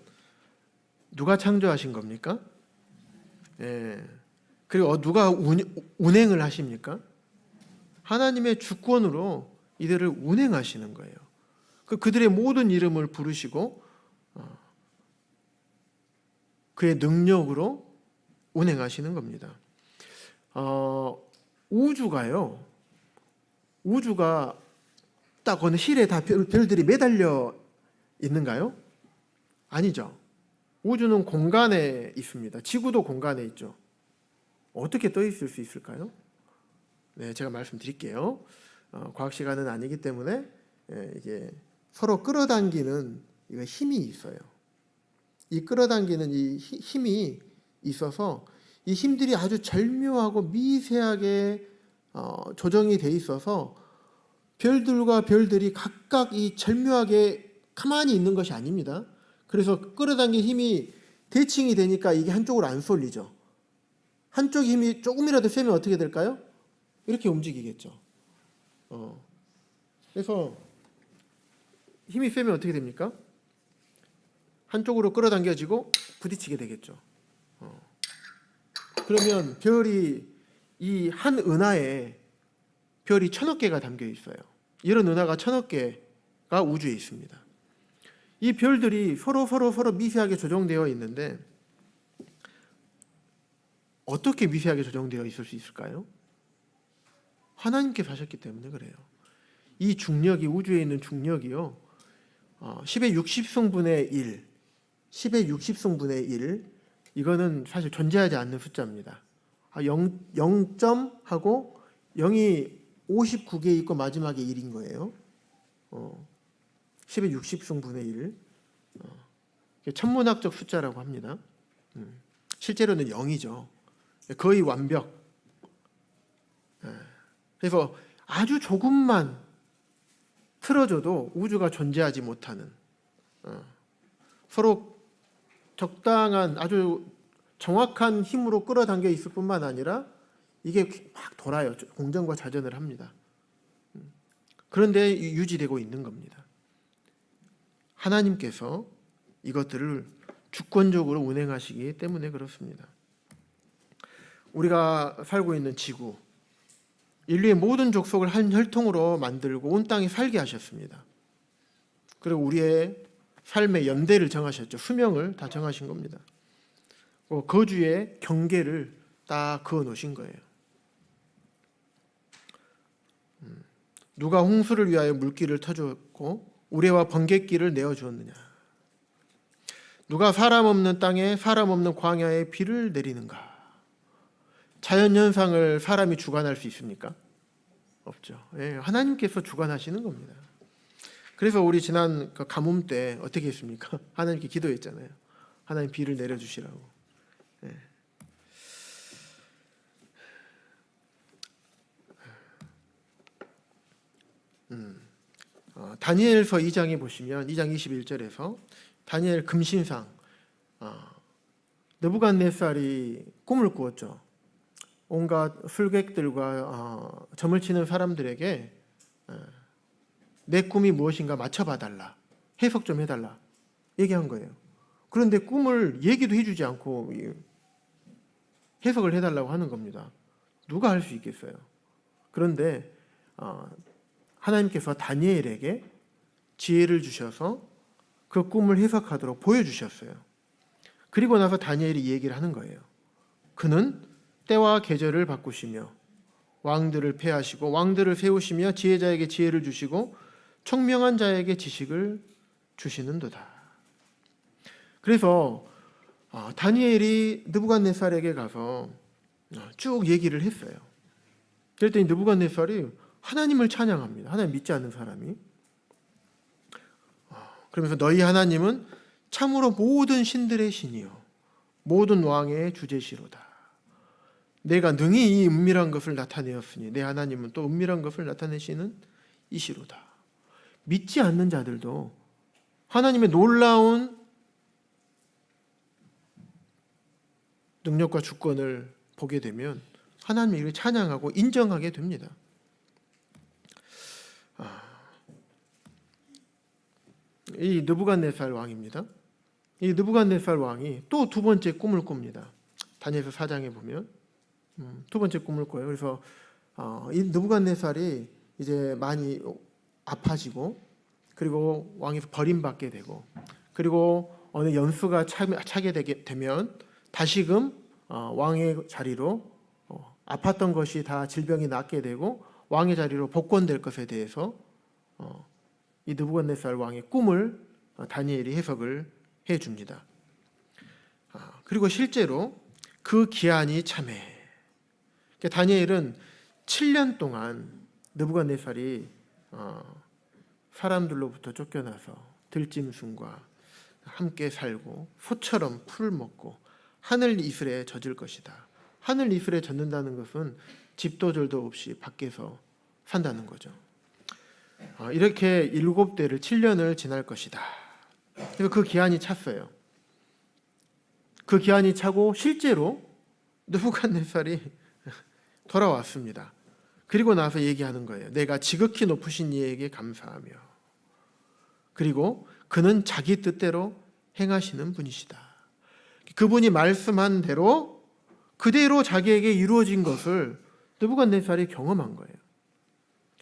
누가 창조하신 겁니까? 그리고 누가 운행을 하십니까? 하나님의 주권으로 이들을 운행하시는 거예요. 그들의 모든 이름을 부르시고 그의 능력으로 운행하시는 겁니다. 우주가 딱 어느 실에 다 별들이 매달려 있는가요? 아니죠. 우주는 공간에 있습니다. 지구도 공간에 있죠. 어떻게 떠 있을 수 있을까요? 네, 제가 말씀드릴게요. 과학 시간은 아니기 때문에 이게 서로 끌어당기는 힘이 있어요. 이 끌어당기는 이 힘이 있어서 이 힘들이 아주 절묘하고 미세하게 조정이 돼 있어서 별들과 별들이 각각 이 절묘하게 가만히 있는 것이 아닙니다. 그래서 끌어당긴 힘이 대칭이 되니까 이게 한쪽으로 안 쏠리죠. 한쪽 힘이 조금이라도 세면 어떻게 될까요? 이렇게 움직이겠죠. 그래서 힘이 세면 어떻게 됩니까? 한쪽으로 끌어당겨지고 부딪히게 되겠죠. 그러면 별이 이 한 은하에 별이 1,000억 개가 담겨 있어요. 이런 은하가 1,000억 개가 우주에 있습니다. 이 별들이 서로 미세하게 조정되어 있는데 어떻게 미세하게 조정되어 있을 수 있을까요? 하나님께서 하셨기 때문에 그래요. 이 중력이, 우주에 있는 중력이요, 10의 60승분의 1, 10의 60승분의 1, 이거는 사실 존재하지 않는 숫자입니다. 0점 하고 0이 59개 있고 마지막에 1인 거예요. 10의 60승분의 1. 천문학적 숫자라고 합니다. 실제로는 0이죠. 거의 완벽. 그래서 아주 조금만 틀어져도 우주가 존재하지 못하는, 서로 적당한 아주 정확한 힘으로 끌어당겨 있을 뿐만 아니라 이게 막 돌아요. 공전과 자전을 합니다. 그런데 유지되고 있는 겁니다. 하나님께서 이것들을 주권적으로 운행하시기 때문에 그렇습니다. 우리가 살고 있는 지구, 인류의 모든 족속을 한 혈통으로 만들고 온 땅에 살게 하셨습니다. 그리고 우리의 삶의 연대를 정하셨죠. 수명을 다 정하신 겁니다. 거주의 경계를 딱 그어 놓으신 거예요. 누가 홍수를 위하여 물길을 터주었고 우레와 번갯길을 내어주었느냐. 누가 사람 없는 땅에 사람 없는 광야에 비를 내리는가. 자연현상을 사람이 주관할 수 있습니까? 없죠. 예, 하나님께서 주관하시는 겁니다. 그래서 우리 지난 가뭄 때 어떻게 했습니까? 하나님께 기도했잖아요. 하나님 비를 내려주시라고. 예. 다니엘서 2장에 보시면 2장 21절에서 다니엘 금신상, 느부갓네살이 꿈을 꾸었죠. 온갖 술객들과 점을 치는 사람들에게 내 꿈이 무엇인가 맞춰봐 달라, 해석 좀 해달라 얘기한 거예요. 그런데 꿈을 얘기도 해주지 않고 해석을 해달라고 하는 겁니다. 누가 할 수 있겠어요? 그런데 하나님께서 다니엘에게 지혜를 주셔서 그 꿈을 해석하도록 보여주셨어요. 그리고 나서 다니엘이 이 얘기를 하는 거예요. 그는 때와 계절을 바꾸시며 왕들을 폐하시고 왕들을 세우시며 지혜자에게 지혜를 주시고 총명한 자에게 지식을 주시는도다. 그래서 다니엘이 느부갓네살에게 가서 쭉 얘기를 했어요. 그랬더니 느부갓네살이 하나님을 찬양합니다. 하나님 믿지 않는 사람이. 그러면서 너희 하나님은 참으로 모든 신들의 신이요 모든 왕의 주제시로다. 내가 능히 이 은밀한 것을 나타내었으니 내 하나님은 또 은밀한 것을 나타내시는 이시로다. 믿지 않는 자들도 하나님의 놀라운 능력과 주권을 보게 되면 하나님을 이렇게 찬양하고 인정하게 됩니다. 이 느부갓네살 왕입니다. 이 느부갓네살 왕이 또 두 번째 꿈을 꿉니다. 다니엘서 4장에 보면 두 번째 꿈을 꿔요. 그래서 이 느부갓네살이 이제 많이 아파지고 그리고 왕에서 버림받게 되고 그리고 어느 연수가 차게 되면 다시금 왕의 자리로 아팠던 것이 다 질병이 낫게 되고 왕의 자리로 복권될 것에 대해서 이 느부갓네살 왕의 꿈을 다니엘이 해석을 해줍니다. 그리고 실제로 그 기한이 참해. 다니엘은 7년 동안 느부갓네살이 사람들로부터 쫓겨나서 들짐승과 함께 살고 소처럼 풀을 먹고 하늘 이슬에 젖을 것이다. 하늘 이슬에 젖는다는 것은 집도 절도 없이 밖에서 산다는 거죠. 이렇게 7대를 7년을 지날 것이다. 그래서 그 기한이 찼어요. 그 기한이 차고 실제로 느부갓네살이 돌아왔습니다. 그리고 나서 얘기하는 거예요. 내가 지극히 높으신 이에게 감사하며 그리고 그는 자기 뜻대로 행하시는 분이시다. 그분이 말씀한 대로 그대로 자기에게 이루어진 것을 느부갓네살이 경험한 거예요.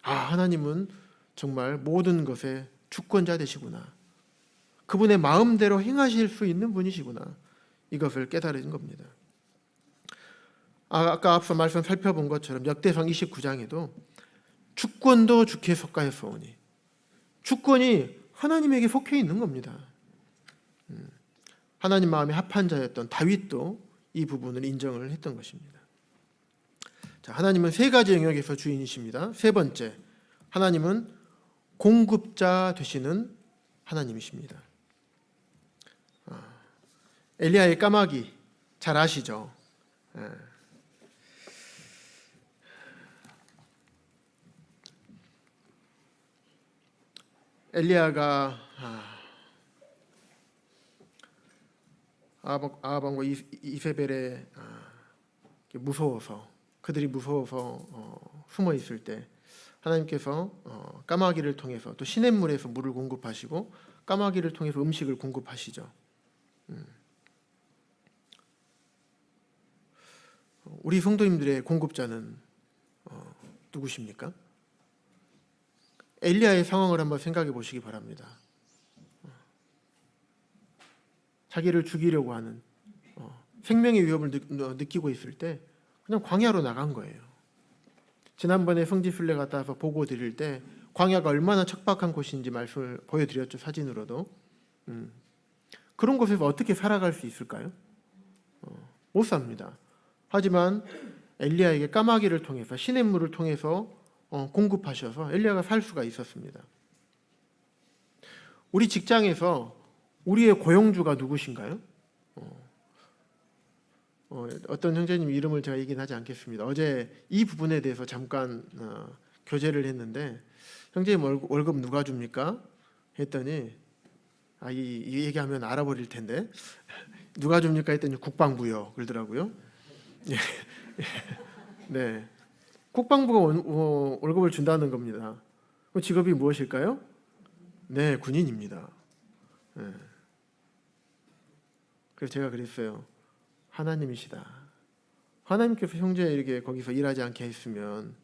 하나님은 정말 모든 것의 주권자 되시구나. 그분의 마음대로 행하실 수 있는 분이시구나. 이것을 깨달은 겁니다. 아까 앞서 말씀 살펴본 것처럼 역대상 29장에도 주권도 주께 속하였사오니 주권이 하나님에게 속해 있는 겁니다. 하나님 마음에 합한 자였던 다윗도 이 부분을 인정을 했던 것입니다. 자, 하나님은 세 가지 영역에서 주인이십니다. 세 번째, 하나님은 공급자 되시는 하나님이십니다. 엘리야의 까마귀 잘 아시죠? 엘리야가 아합과 이세벨에 무서워서 그들이 무서워서 숨어 있을 때 하나님께서 까마귀를 통해서 또 시냇물에서 물을 공급하시고 까마귀를 통해서 음식을 공급하시죠. 우리 성도님들의 공급자는 누구십니까? 엘리야의 상황을 한번 생각해 보시기 바랍니다. 자기를 죽이려고 하는 생명의 위협을 느끼고 있을 때 그냥 광야로 나간 거예요. 지난번에 성지순례 갔다 와서 보고 드릴 때 광야가 얼마나 척박한 곳인지 말씀을 보여드렸죠. 사진으로도. 그런 곳에서 어떻게 살아갈 수 있을까요? 못 삽니다. 하지만 엘리야에게 까마귀를 통해서 시냇물을 통해서 공급하셔서 엘리야가 살 수가 있었습니다. 우리 직장에서 우리의 고용주가 누구신가요? 어떤 형제님 이름을 제가 얘기는 하지 않겠습니다. 어제 이 부분에 대해서 잠깐 교제를 했는데 형제님 월급 누가 줍니까? 했더니 이 얘기하면 알아버릴 텐데 누가 줍니까? 했더니 국방부요 그러더라고요. 네, 국방부가 월급을 준다는 겁니다. 그 직업이 무엇일까요? 네, 군인입니다. 네. 그래서 제가 그랬어요. 하나님이시다. 하나님께서 형제 이렇게 거기서 일하지 않게 했으면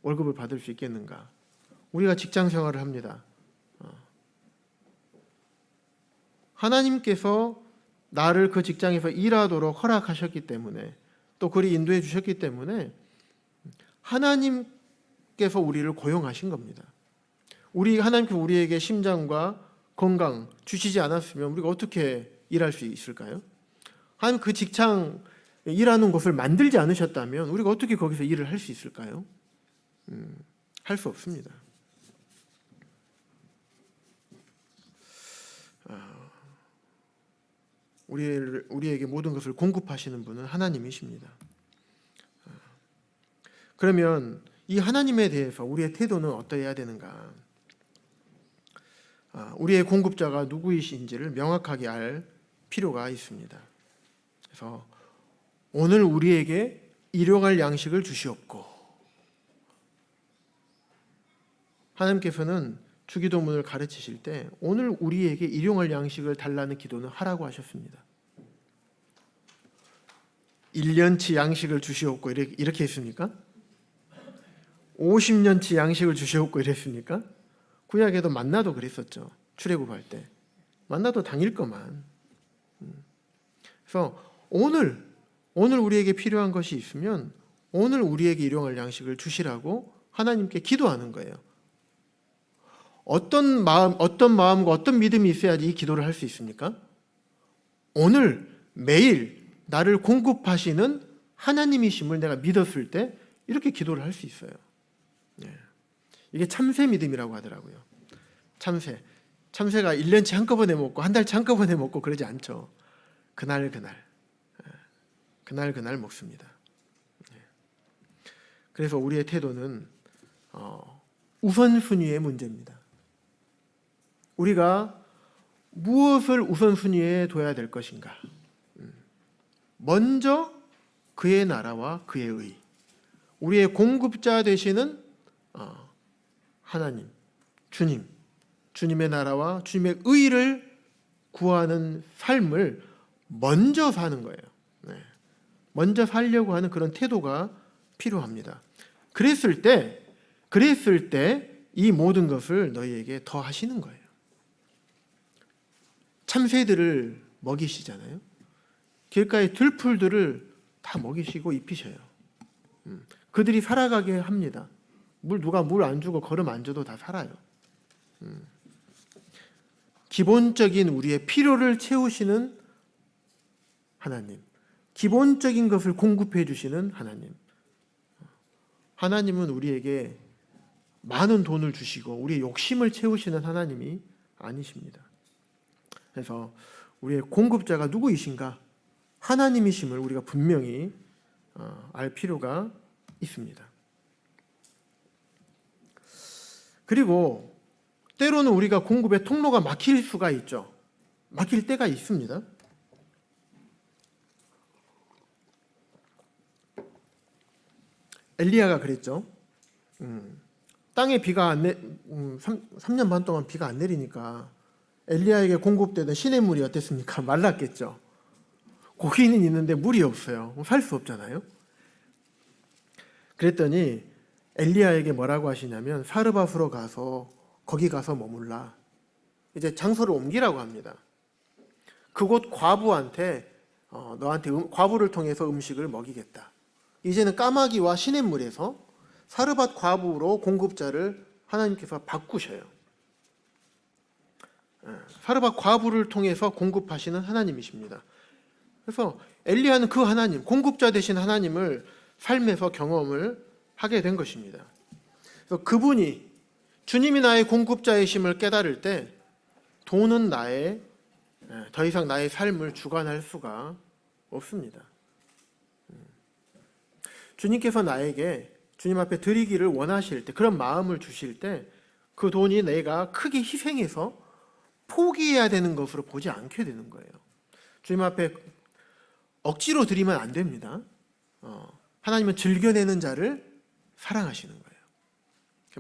월급을 받을 수 있겠는가? 우리가 직장 생활을 합니다. 하나님께서 나를 그 직장에서 일하도록 허락하셨기 때문에 또 그리 인도해 주셨기 때문에 하나님께서 우리를 고용하신 겁니다. 하나님께서 우리에게 심장과 건강 주시지 않았으면 우리가 어떻게 일할 수 있을까요? 하나님 그 직장 일하는 곳을 만들지 않으셨다면 우리가 어떻게 거기서 일을 할 수 있을까요? 할 수 없습니다. 우리에게 모든 것을 공급하시는 분은 하나님이십니다. 그러면 이 하나님에 대해서 우리의 태도는 어떠해야 되는가? 우리의 공급자가 누구이신지를 명확하게 알 필요가 있습니다. 그래서 오늘 우리에게 일용할 양식을 주시옵고, 하나님께서는 주기도문을 가르치실 때 오늘 우리에게 일용할 양식을 달라는 기도는 하라고 하셨습니다. 1년치 양식을 주시옵고 이렇게 했습니까? 50년치 양식을 주시옵고 이랬습니까? 구약에도 만나도 그랬었죠. 출애굽할 때 만나도 당일 것만. 그래서 오늘 우리에게 필요한 것이 있으면 오늘 우리에게 일용할 양식을 주시라고 하나님께 기도하는 거예요. 어떤 마음과 어떤 믿음이 있어야지 이 기도를 할 수 있습니까? 오늘 매일 나를 공급하시는 하나님이심을 내가 믿었을 때 이렇게 기도를 할 수 있어요. 이게 참새 믿음이라고 하더라고요. 참새가 1년치 한꺼번에 먹고 한 달치 한꺼번에 먹고 그러지 않죠. 그날 먹습니다. 그래서 우리의 태도는 우선순위의 문제입니다. 우리가 무엇을 우선순위에 둬야 될 것인가? 먼저 그의 나라와 그의 의, 우리의 공급자 되시는 하나님, 주님의 나라와 주님의 의를 구하는 삶을 먼저 사는 거예요. 먼저 살려고 하는 그런 태도가 필요합니다. 그랬을 때 이 모든 것을 너희에게 더 하시는 거예요. 참새들을 먹이시잖아요. 길가의 들풀들을 다 먹이시고 입히셔요. 그들이 살아가게 합니다. 누가 물 안 주고 걸음 안 줘도 다 살아요. 기본적인 우리의 필요를 채우시는 하나님, 기본적인 것을 공급해 주시는 하나님. 하나님은 우리에게 많은 돈을 주시고 우리의 욕심을 채우시는 하나님이 아니십니다. 그래서 우리의 공급자가 누구이신가? 하나님이심을 우리가 분명히 알 필요가 있습니다. 그리고 때로는 우리가 공급의 통로가 막힐 수가 있죠. 막힐 때가 있습니다. 엘리야가 그랬죠. 땅에 비가 안 3년 반 동안 비가 안 내리니까 엘리야에게 공급되던 시냇물이 어땠습니까? 말랐겠죠. 고기는 있는데 물이 없어요. 살 수 없잖아요. 그랬더니 엘리야에게 뭐라고 하시냐면 사르밧으로 가서 거기 가서 머물라. 이제 장소를 옮기라고 합니다. 그곳 과부한테 너한테 과부를 통해서 음식을 먹이겠다. 이제는 까마귀와 시냇물에서 사르밧 과부로 공급자를 하나님께서 바꾸셔요. 사르밧 과부를 통해서 공급하시는 하나님이십니다. 그래서 엘리야는 그 하나님, 공급자 되신 하나님을 삶에서 경험을 하게 된 것입니다. 그래서 그분이 주님이 나의 공급자이심을 깨달을 때 돈은 더 이상 나의 삶을 주관할 수가 없습니다. 주님께서 나에게 주님 앞에 드리기를 원하실 때, 그런 마음을 주실 때 그 돈이 내가 크게 희생해서 포기해야 되는 것으로 보지 않게 되는 거예요. 주님 앞에 억지로 드리면 안 됩니다. 하나님은 즐겨내는 자를 사랑하시는 거예요.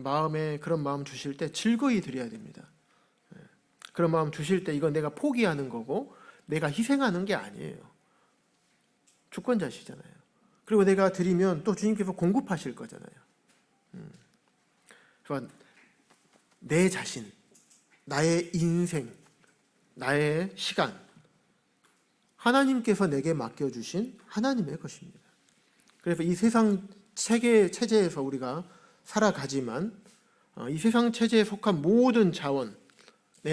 마음에 그런 마음 주실 때 즐거이 드려야 됩니다. 그런 마음 주실 때 이건 내가 포기하는 거고 내가 희생하는 게 아니에요. 주권자시잖아요. 그리고 내가 드리면 또 주님께서 공급하실 거잖아요. 그러니까 내 자신, 나의 인생, 나의 시간, 하나님께서 내게 맡겨주신 하나님의 것입니다. 그래서 이 세상 체제에서 우리가 살아가지만 이 세상 체제에 속한 모든 자원에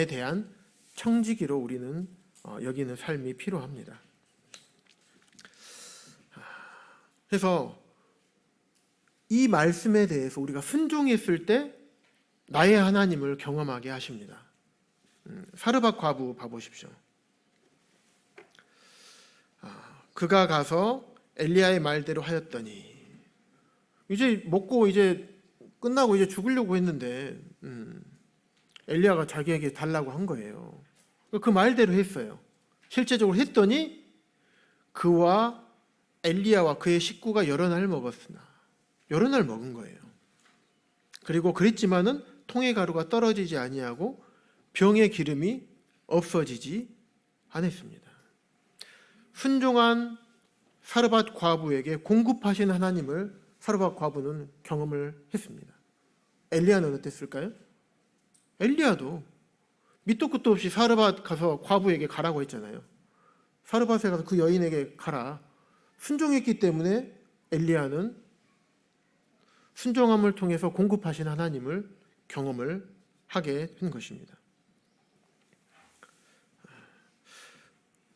대한 청지기로 우리는 여기는 삶이 필요합니다. 그래서 이 말씀에 대해서 우리가 순종했을 때 나의 하나님을 경험하게 하십니다. 사르밧 과부 봐보십시오. 그가 가서 엘리야의 말대로 하였더니 이제 먹고 이제 끝나고 이제 죽으려고 했는데 엘리야가 자기에게 달라고 한 거예요. 그 말대로 했어요. 실제적으로 했더니 그와 엘리야와 그의 식구가 여러 날 먹었으나 여러 날 먹은 거예요. 그리고 그랬지만은 통의 가루가 떨어지지 아니하고 병의 기름이 없어지지 않았습니다. 순종한 사르밧 과부에게 공급하신 하나님을 사르밧 과부는 경험을 했습니다. 엘리야는 어땠을까요? 엘리야도 밑도 끝도 없이 사르밧 가서 과부에게 가라고 했잖아요. 사르밧에 가서 그 여인에게 가라. 순종했기 때문에 엘리야는 순종함을 통해서 공급하신 하나님을 경험을 하게 된 것입니다.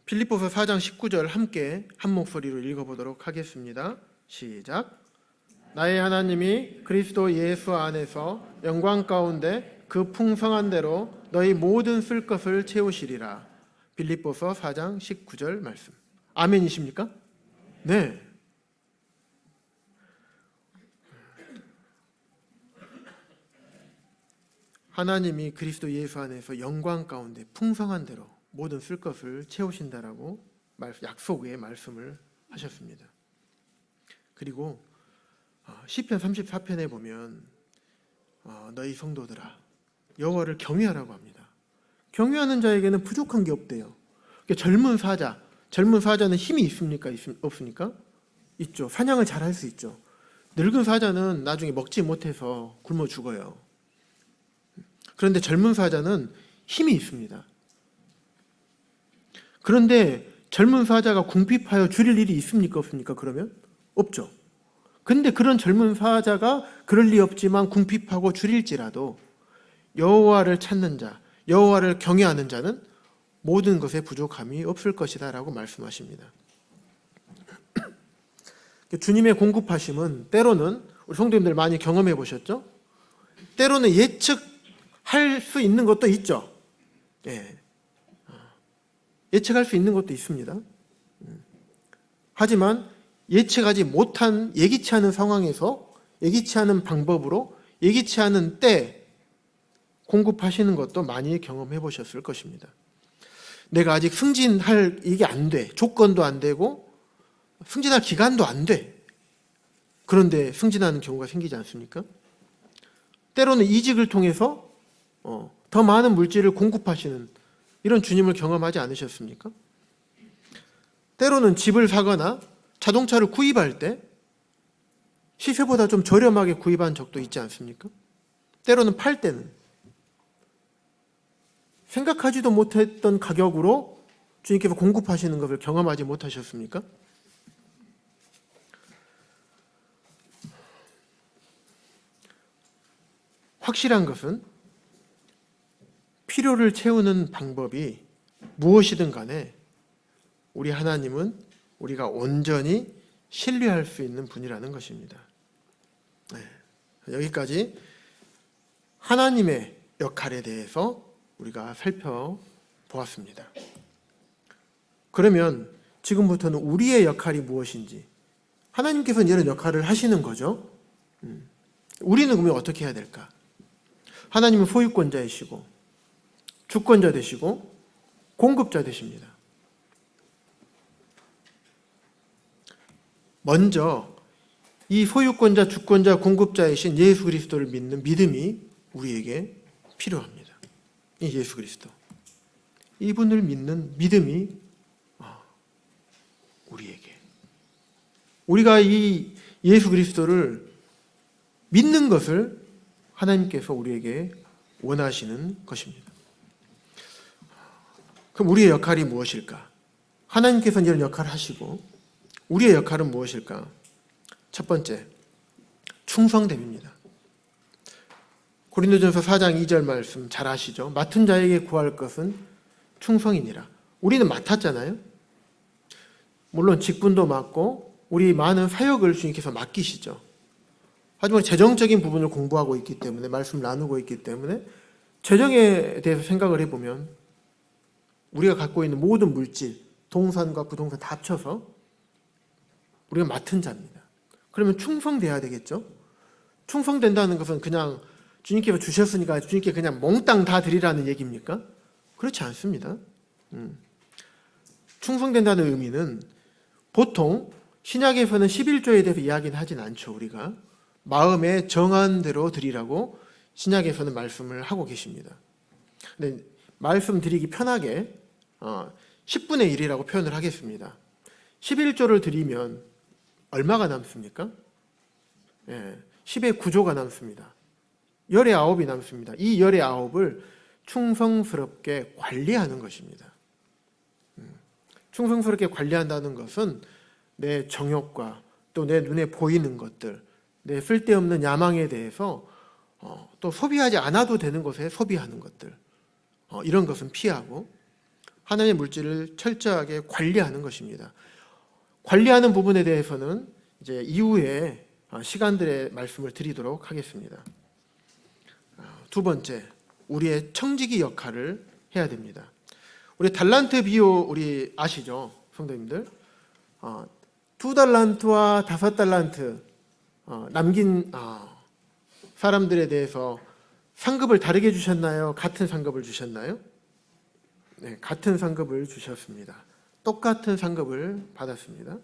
빌립보서 4장 19절 함께 한 목소리로 읽어보도록 하겠습니다. 시작. 나의 하나님이 그리스도 예수 안에서 영광 가운데 그 풍성한 대로 너희 모든 쓸 것을 채우시리라. 빌립보서 4장 19절 말씀. 아멘이십니까? 네. 하나님이 그리스도 예수 안에서 영광 가운데 풍성한 대로 모든 쓸 것을 채우신다라고 약속의 말씀을 하셨습니다. 그리고 시편 34편에 보면 너희 성도들아 여호와를 경외하라고 합니다. 경외하는 자에게는 부족한 게 없대요. 젊은 사자는 힘이 있습니까? 없습니까? 있죠. 사냥을 잘할 수 있죠. 늙은 사자는 나중에 먹지 못해서 굶어 죽어요. 그런데 젊은 사자는 힘이 있습니다. 그런데 젊은 사자가 궁핍하여 줄일 일이 있습니까? 없습니까? 그러면? 없죠. 근데 그런 젊은 사자가 그럴 리 없지만 궁핍하고 줄일지라도 여호와를 찾는 자, 여호와를 경외하는 자는 모든 것에 부족함이 없을 것이다 라고 말씀하십니다. 주님의 공급하심은 때로는 우리 성도님들 많이 경험해 보셨죠? 때로는 예측할 수 있는 것도 있죠. 예측할 수 있는 것도 있습니다. 하지만 예측하지 못한 예기치 않은 상황에서 예기치 않은 방법으로 예기치 않은 때 공급하시는 것도 많이 경험해 보셨을 것입니다. 내가 아직 승진할 이게 안 돼. 조건도 안 되고 승진할 기간도 안 돼. 그런데 승진하는 경우가 생기지 않습니까? 때로는 이직을 통해서 더 많은 물질을 공급하시는 이런 주님을 경험하지 않으셨습니까? 때로는 집을 사거나 자동차를 구입할 때 시세보다 좀 저렴하게 구입한 적도 있지 않습니까? 때로는 팔 때는 생각하지도 못했던 가격으로 주님께서 공급하시는 것을 경험하지 못하셨습니까? 확실한 것은 필요를 채우는 방법이 무엇이든 간에 우리 하나님은 우리가 온전히 신뢰할 수 있는 분이라는 것입니다. 여기까지 하나님의 역할에 대해서 우리가 살펴보았습니다. 그러면 지금부터는 우리의 역할이 무엇인지, 하나님께서는 이런 역할을 하시는 거죠. 우리는 그러면 어떻게 해야 될까? 하나님은 소유권자이시고 주권자 되시고 공급자 되십니다. 먼저 이 소유권자, 주권자, 공급자이신 예수 그리스도를 믿는 믿음이 우리에게 필요합니다. 이 예수 그리스도, 이분을 믿는 믿음이 우리가 이 예수 그리스도를 믿는 것을 하나님께서 우리에게 원하시는 것입니다. 그럼 우리의 역할이 무엇일까? 하나님께서는 이런 역할을 하시고 우리의 역할은 무엇일까? 첫 번째, 충성됨입니다. 고린도전서 4장 2절 말씀 잘 아시죠? 맡은 자에게 구할 것은 충성이니라. 우리는 맡았잖아요. 물론 직분도 맡고 우리 많은 사역을 주님께서 맡기시죠. 하지만 재정적인 부분을 공부하고 있기 때문에, 말씀 나누고 있기 때문에 재정에 대해서 생각을 해보면 우리가 갖고 있는 모든 물질, 동산과 부동산 다 합쳐서 우리가 맡은 자입니다. 그러면 충성돼야 되겠죠? 충성된다는 것은 그냥 주님께서 주셨으니까 주님께 그냥 몽땅 다 드리라는 얘기입니까? 그렇지 않습니다. 충성된다는 의미는 보통 신약에서는 11조에 대해서 이야기는 하진 않죠. 우리가 마음에 정한 대로 드리라고 신약에서는 말씀을 하고 계십니다. 근데 말씀드리기 편하게 10분의 1이라고 표현을 하겠습니다. 11조를 드리면 얼마가 남습니까? 10의 9조가 남습니다. 열의 9이 남습니다. 이 열의 9을 충성스럽게 관리하는 것입니다. 충성스럽게 관리한다는 것은 내 정욕과 또 내 눈에 보이는 것들, 내 쓸데없는 야망에 대해서 또 소비하지 않아도 되는 것에 소비하는 것들, 이런 것은 피하고 하나님의 물질을 철저하게 관리하는 것입니다. 관리하는 부분에 대해서는 이제 이후에 시간들의 말씀을 드리도록 하겠습니다. 두 번째, 우리의 청지기 역할을 해야 됩니다. 우리 달란트 비유 우리 아시죠? 성도님들, 2달란트와 5달란트 남긴 사람들에 대해서 상급을 다르게 주셨나요? 같은 상급을 주셨나요? 네, 같은 상급을 주셨습니다. 똑같은 상급을 받았습니다.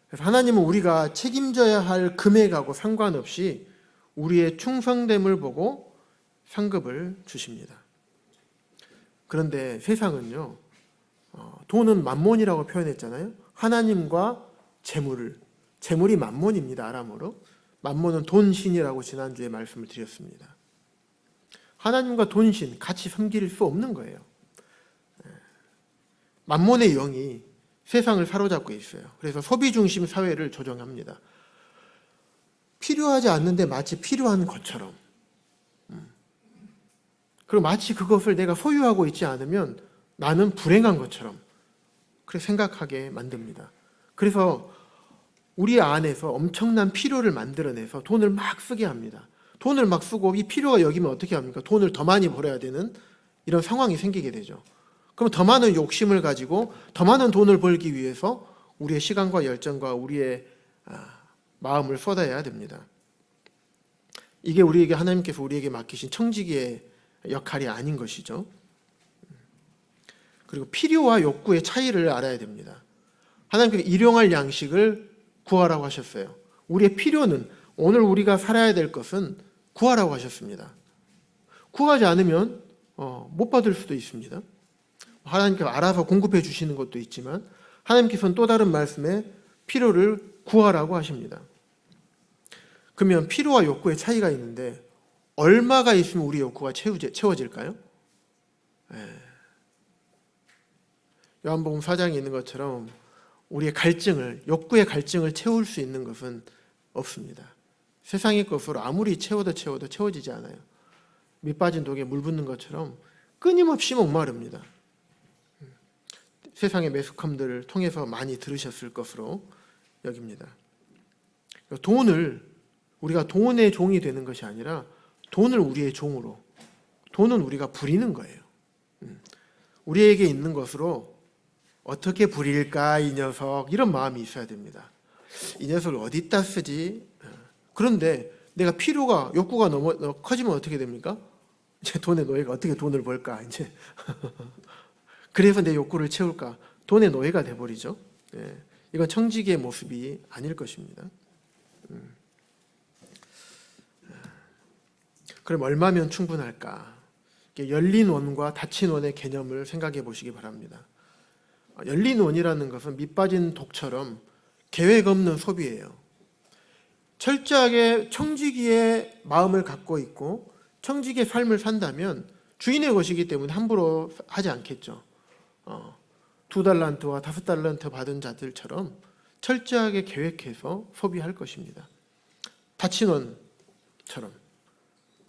그래서 하나님은 우리가 책임져야 할 금액하고 상관없이 우리의 충성됨을 보고 상급을 주십니다. 그런데 세상은요, 돈은 만몬이라고 표현했잖아요. 하나님과 재물이 만몬입니다. 아람어로. 만몬은 돈신이라고 지난주에 말씀을 드렸습니다. 하나님과 돈신 같이 섬길 수 없는 거예요. 만몬의 영이 세상을 사로잡고 있어요. 그래서 소비 중심 사회를 조정합니다. 필요하지 않는데 마치 필요한 것처럼, 그리고 마치 그것을 내가 소유하고 있지 않으면 나는 불행한 것처럼 그렇게 생각하게 만듭니다. 그래서 우리 안에서 엄청난 필요를 만들어내서 돈을 막 쓰게 합니다. 돈을 막 쓰고 이 필요가 여기면 어떻게 합니까? 돈을 더 많이 벌어야 되는 이런 상황이 생기게 되죠. 그럼 더 많은 욕심을 가지고 더 많은 돈을 벌기 위해서 우리의 시간과 열정과 우리의 마음을 쏟아야 됩니다. 이게 우리에게 하나님께서 우리에게 맡기신 청지기의 역할이 아닌 것이죠. 그리고 필요와 욕구의 차이를 알아야 됩니다. 하나님께서 일용할 양식을 구하라고 하셨어요. 우리의 필요는, 오늘 우리가 살아야 될 것은 구하라고 하셨습니다. 구하지 않으면 못 받을 수도 있습니다. 하나님께서 알아서 공급해 주시는 것도 있지만 하나님께서는 또 다른 말씀에 필요를 구하라고 하십니다. 그러면 필요와 욕구의 차이가 있는데 얼마가 있으면 우리 욕구가 채워질까요? 요한복음 4장에 있는 것처럼 우리의 갈증을, 욕구의 갈증을 채울 수 있는 것은 없습니다. 세상의 것으로 아무리 채워도 채워지지 않아요. 밑 빠진 독에 물 붓는 것처럼 끊임없이 목마릅니다. 세상의 매스컴들을 통해서 많이 들으셨을 것으로 여깁니다. 우리가 돈의 종이 되는 것이 아니라 돈을 우리의 종으로, 돈은 우리가 부리는 거예요. 우리에게 있는 것으로 어떻게 부릴까 이 녀석, 이런 마음이 있어야 됩니다. 이 녀석을 어디다 쓰지? 그런데 내가 필요가, 욕구가 너무 커지면 어떻게 됩니까? 이제 돈의 노예가 어떻게 돈을 벌까? 이제 그래서 내 욕구를 채울까? 돈의 노예가 돼버리죠. 이건 청지기의 모습이 아닐 것입니다. 그럼 얼마면 충분할까? 열린 원과 닫힌 원의 개념을 생각해 보시기 바랍니다. 열린 원이라는 것은 밑 빠진 독처럼 계획 없는 소비예요. 철저하게 청지기의 마음을 갖고 있고 청지기의 삶을 산다면 주인의 것이기 때문에 함부로 하지 않겠죠. 2달란트와 5달란트 받은 자들처럼 철저하게 계획해서 소비할 것입니다. 닫힌 원처럼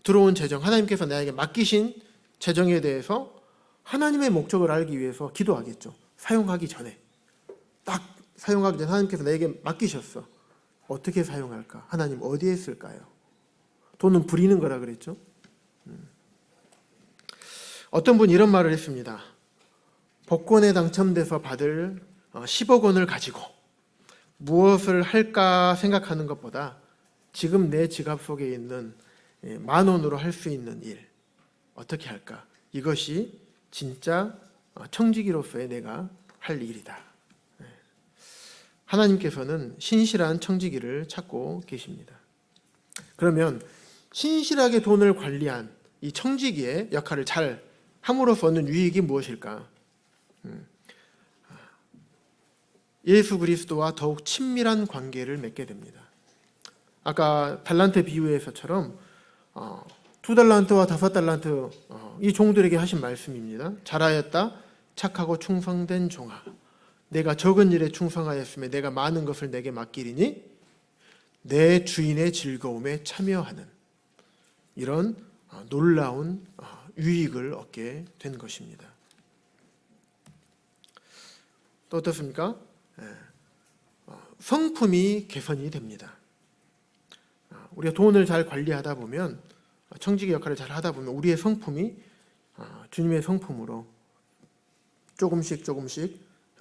들어온 재정, 하나님께서 나에게 맡기신 재정에 대해서 하나님의 목적을 알기 위해서 기도하겠죠. 사용하기 전에, 딱 사용하기 전에 하나님께서 나에게 맡기셨어. 어떻게 사용할까? 하나님 어디에 쓸까요? 돈은 부리는 거라 그랬죠. 어떤 분이 이런 말을 했습니다. 복권에 당첨돼서 받을 10억 원을 가지고 무엇을 할까 생각하는 것보다 지금 내 지갑 속에 있는 10,000원으로 할 수 있는 일, 어떻게 할까? 이것이 진짜 청지기로서의 내가 할 일이다. 하나님께서는 신실한 청지기를 찾고 계십니다. 그러면 신실하게 돈을 관리한 이 청지기의 역할을 잘 함으로써 얻는 유익이 무엇일까? 예수 그리스도와 더욱 친밀한 관계를 맺게 됩니다. 아까 달란트 비유에서처럼 2달란트와 5달란트 이 종들에게 하신 말씀입니다. 잘하였다 착하고 충성된 종아, 내가 적은 일에 충성하였으며 내가 많은 것을 내게 맡기리니 내 주인의 즐거움에 참여하는, 이런 놀라운 유익을 얻게 된 것입니다. 또 어떻습니까? 성품이 개선이 됩니다. 우리가 돈을 잘 관리하다 보면, 청지기 역할을 잘 하다 보면 우리의 성품이 주님의 성품으로 조금씩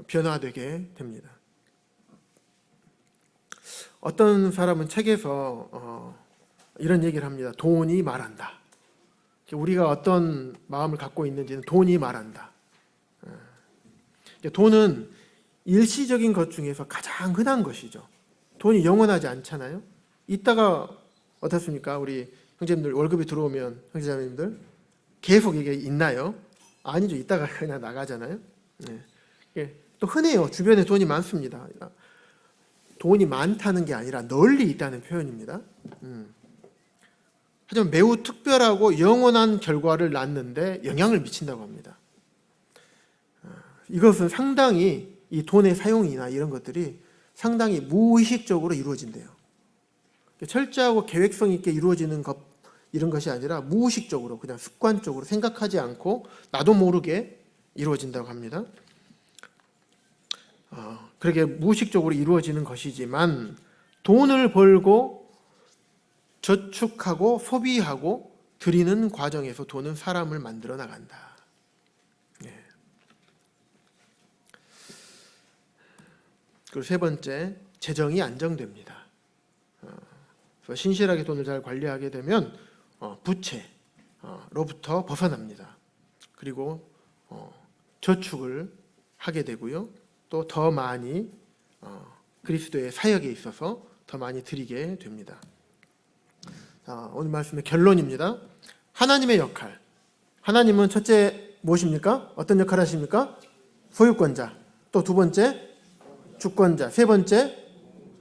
변화되게 됩니다. 어떤 사람은 책에서 이런 얘기를 합니다. 돈이 말한다. 우리가 어떤 마음을 갖고 있는지는 돈이 말한다. 돈은 일시적인 것 중에서 가장 흔한 것이죠. 돈이 영원하지 않잖아요. 이따가 어떻습니까? 우리 형제님들 월급이 들어오면 형제자매님들 계속 이게 있나요? 아니죠. 이따가 그냥 나가잖아요. 또 흔해요. 주변에 돈이 많습니다. 돈이 많다는 게 아니라 널리 있다는 표현입니다. 하지만 매우 특별하고 영원한 결과를 낳는데 영향을 미친다고 합니다. 이것은 상당히 이 돈의 사용이나 이런 것들이 상당히 무의식적으로 이루어진대요. 철저하고 계획성 있게 이루어지는 것, 이런 것이 아니라 무의식적으로 그냥 습관적으로 생각하지 않고 나도 모르게 이루어진다고 합니다. 그렇게 무의식적으로 이루어지는 것이지만 돈을 벌고 저축하고 소비하고 드리는 과정에서 돈은 사람을 만들어 나간다. 그리고 세 번째, 재정이 안정됩니다. 그래서 신실하게 돈을 잘 관리하게 되면 부채로부터 벗어납니다. 그리고 저축을 하게 되고요. 또 더 많이 그리스도의 사역에 있어서 더 많이 드리게 됩니다. 오늘 말씀의 결론입니다. 하나님의 역할. 하나님은 첫째 무엇입니까? 어떤 역할을 하십니까? 소유권자. 또 두 번째 주권자. 세 번째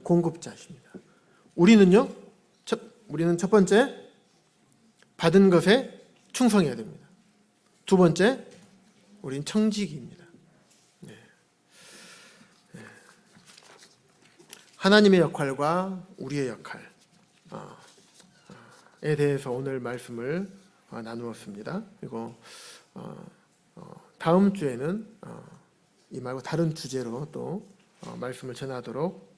공급자십니다. 우리는요? 우리는 첫 번째 받은 것에 충성해야 됩니다. 두 번째 우리는 청지기입니다. 하나님의 역할과 우리의 역할에 대해서 오늘 말씀을 나누었습니다. 그리고 다음 주에는 이 말고 다른 주제로 또 말씀을 전하도록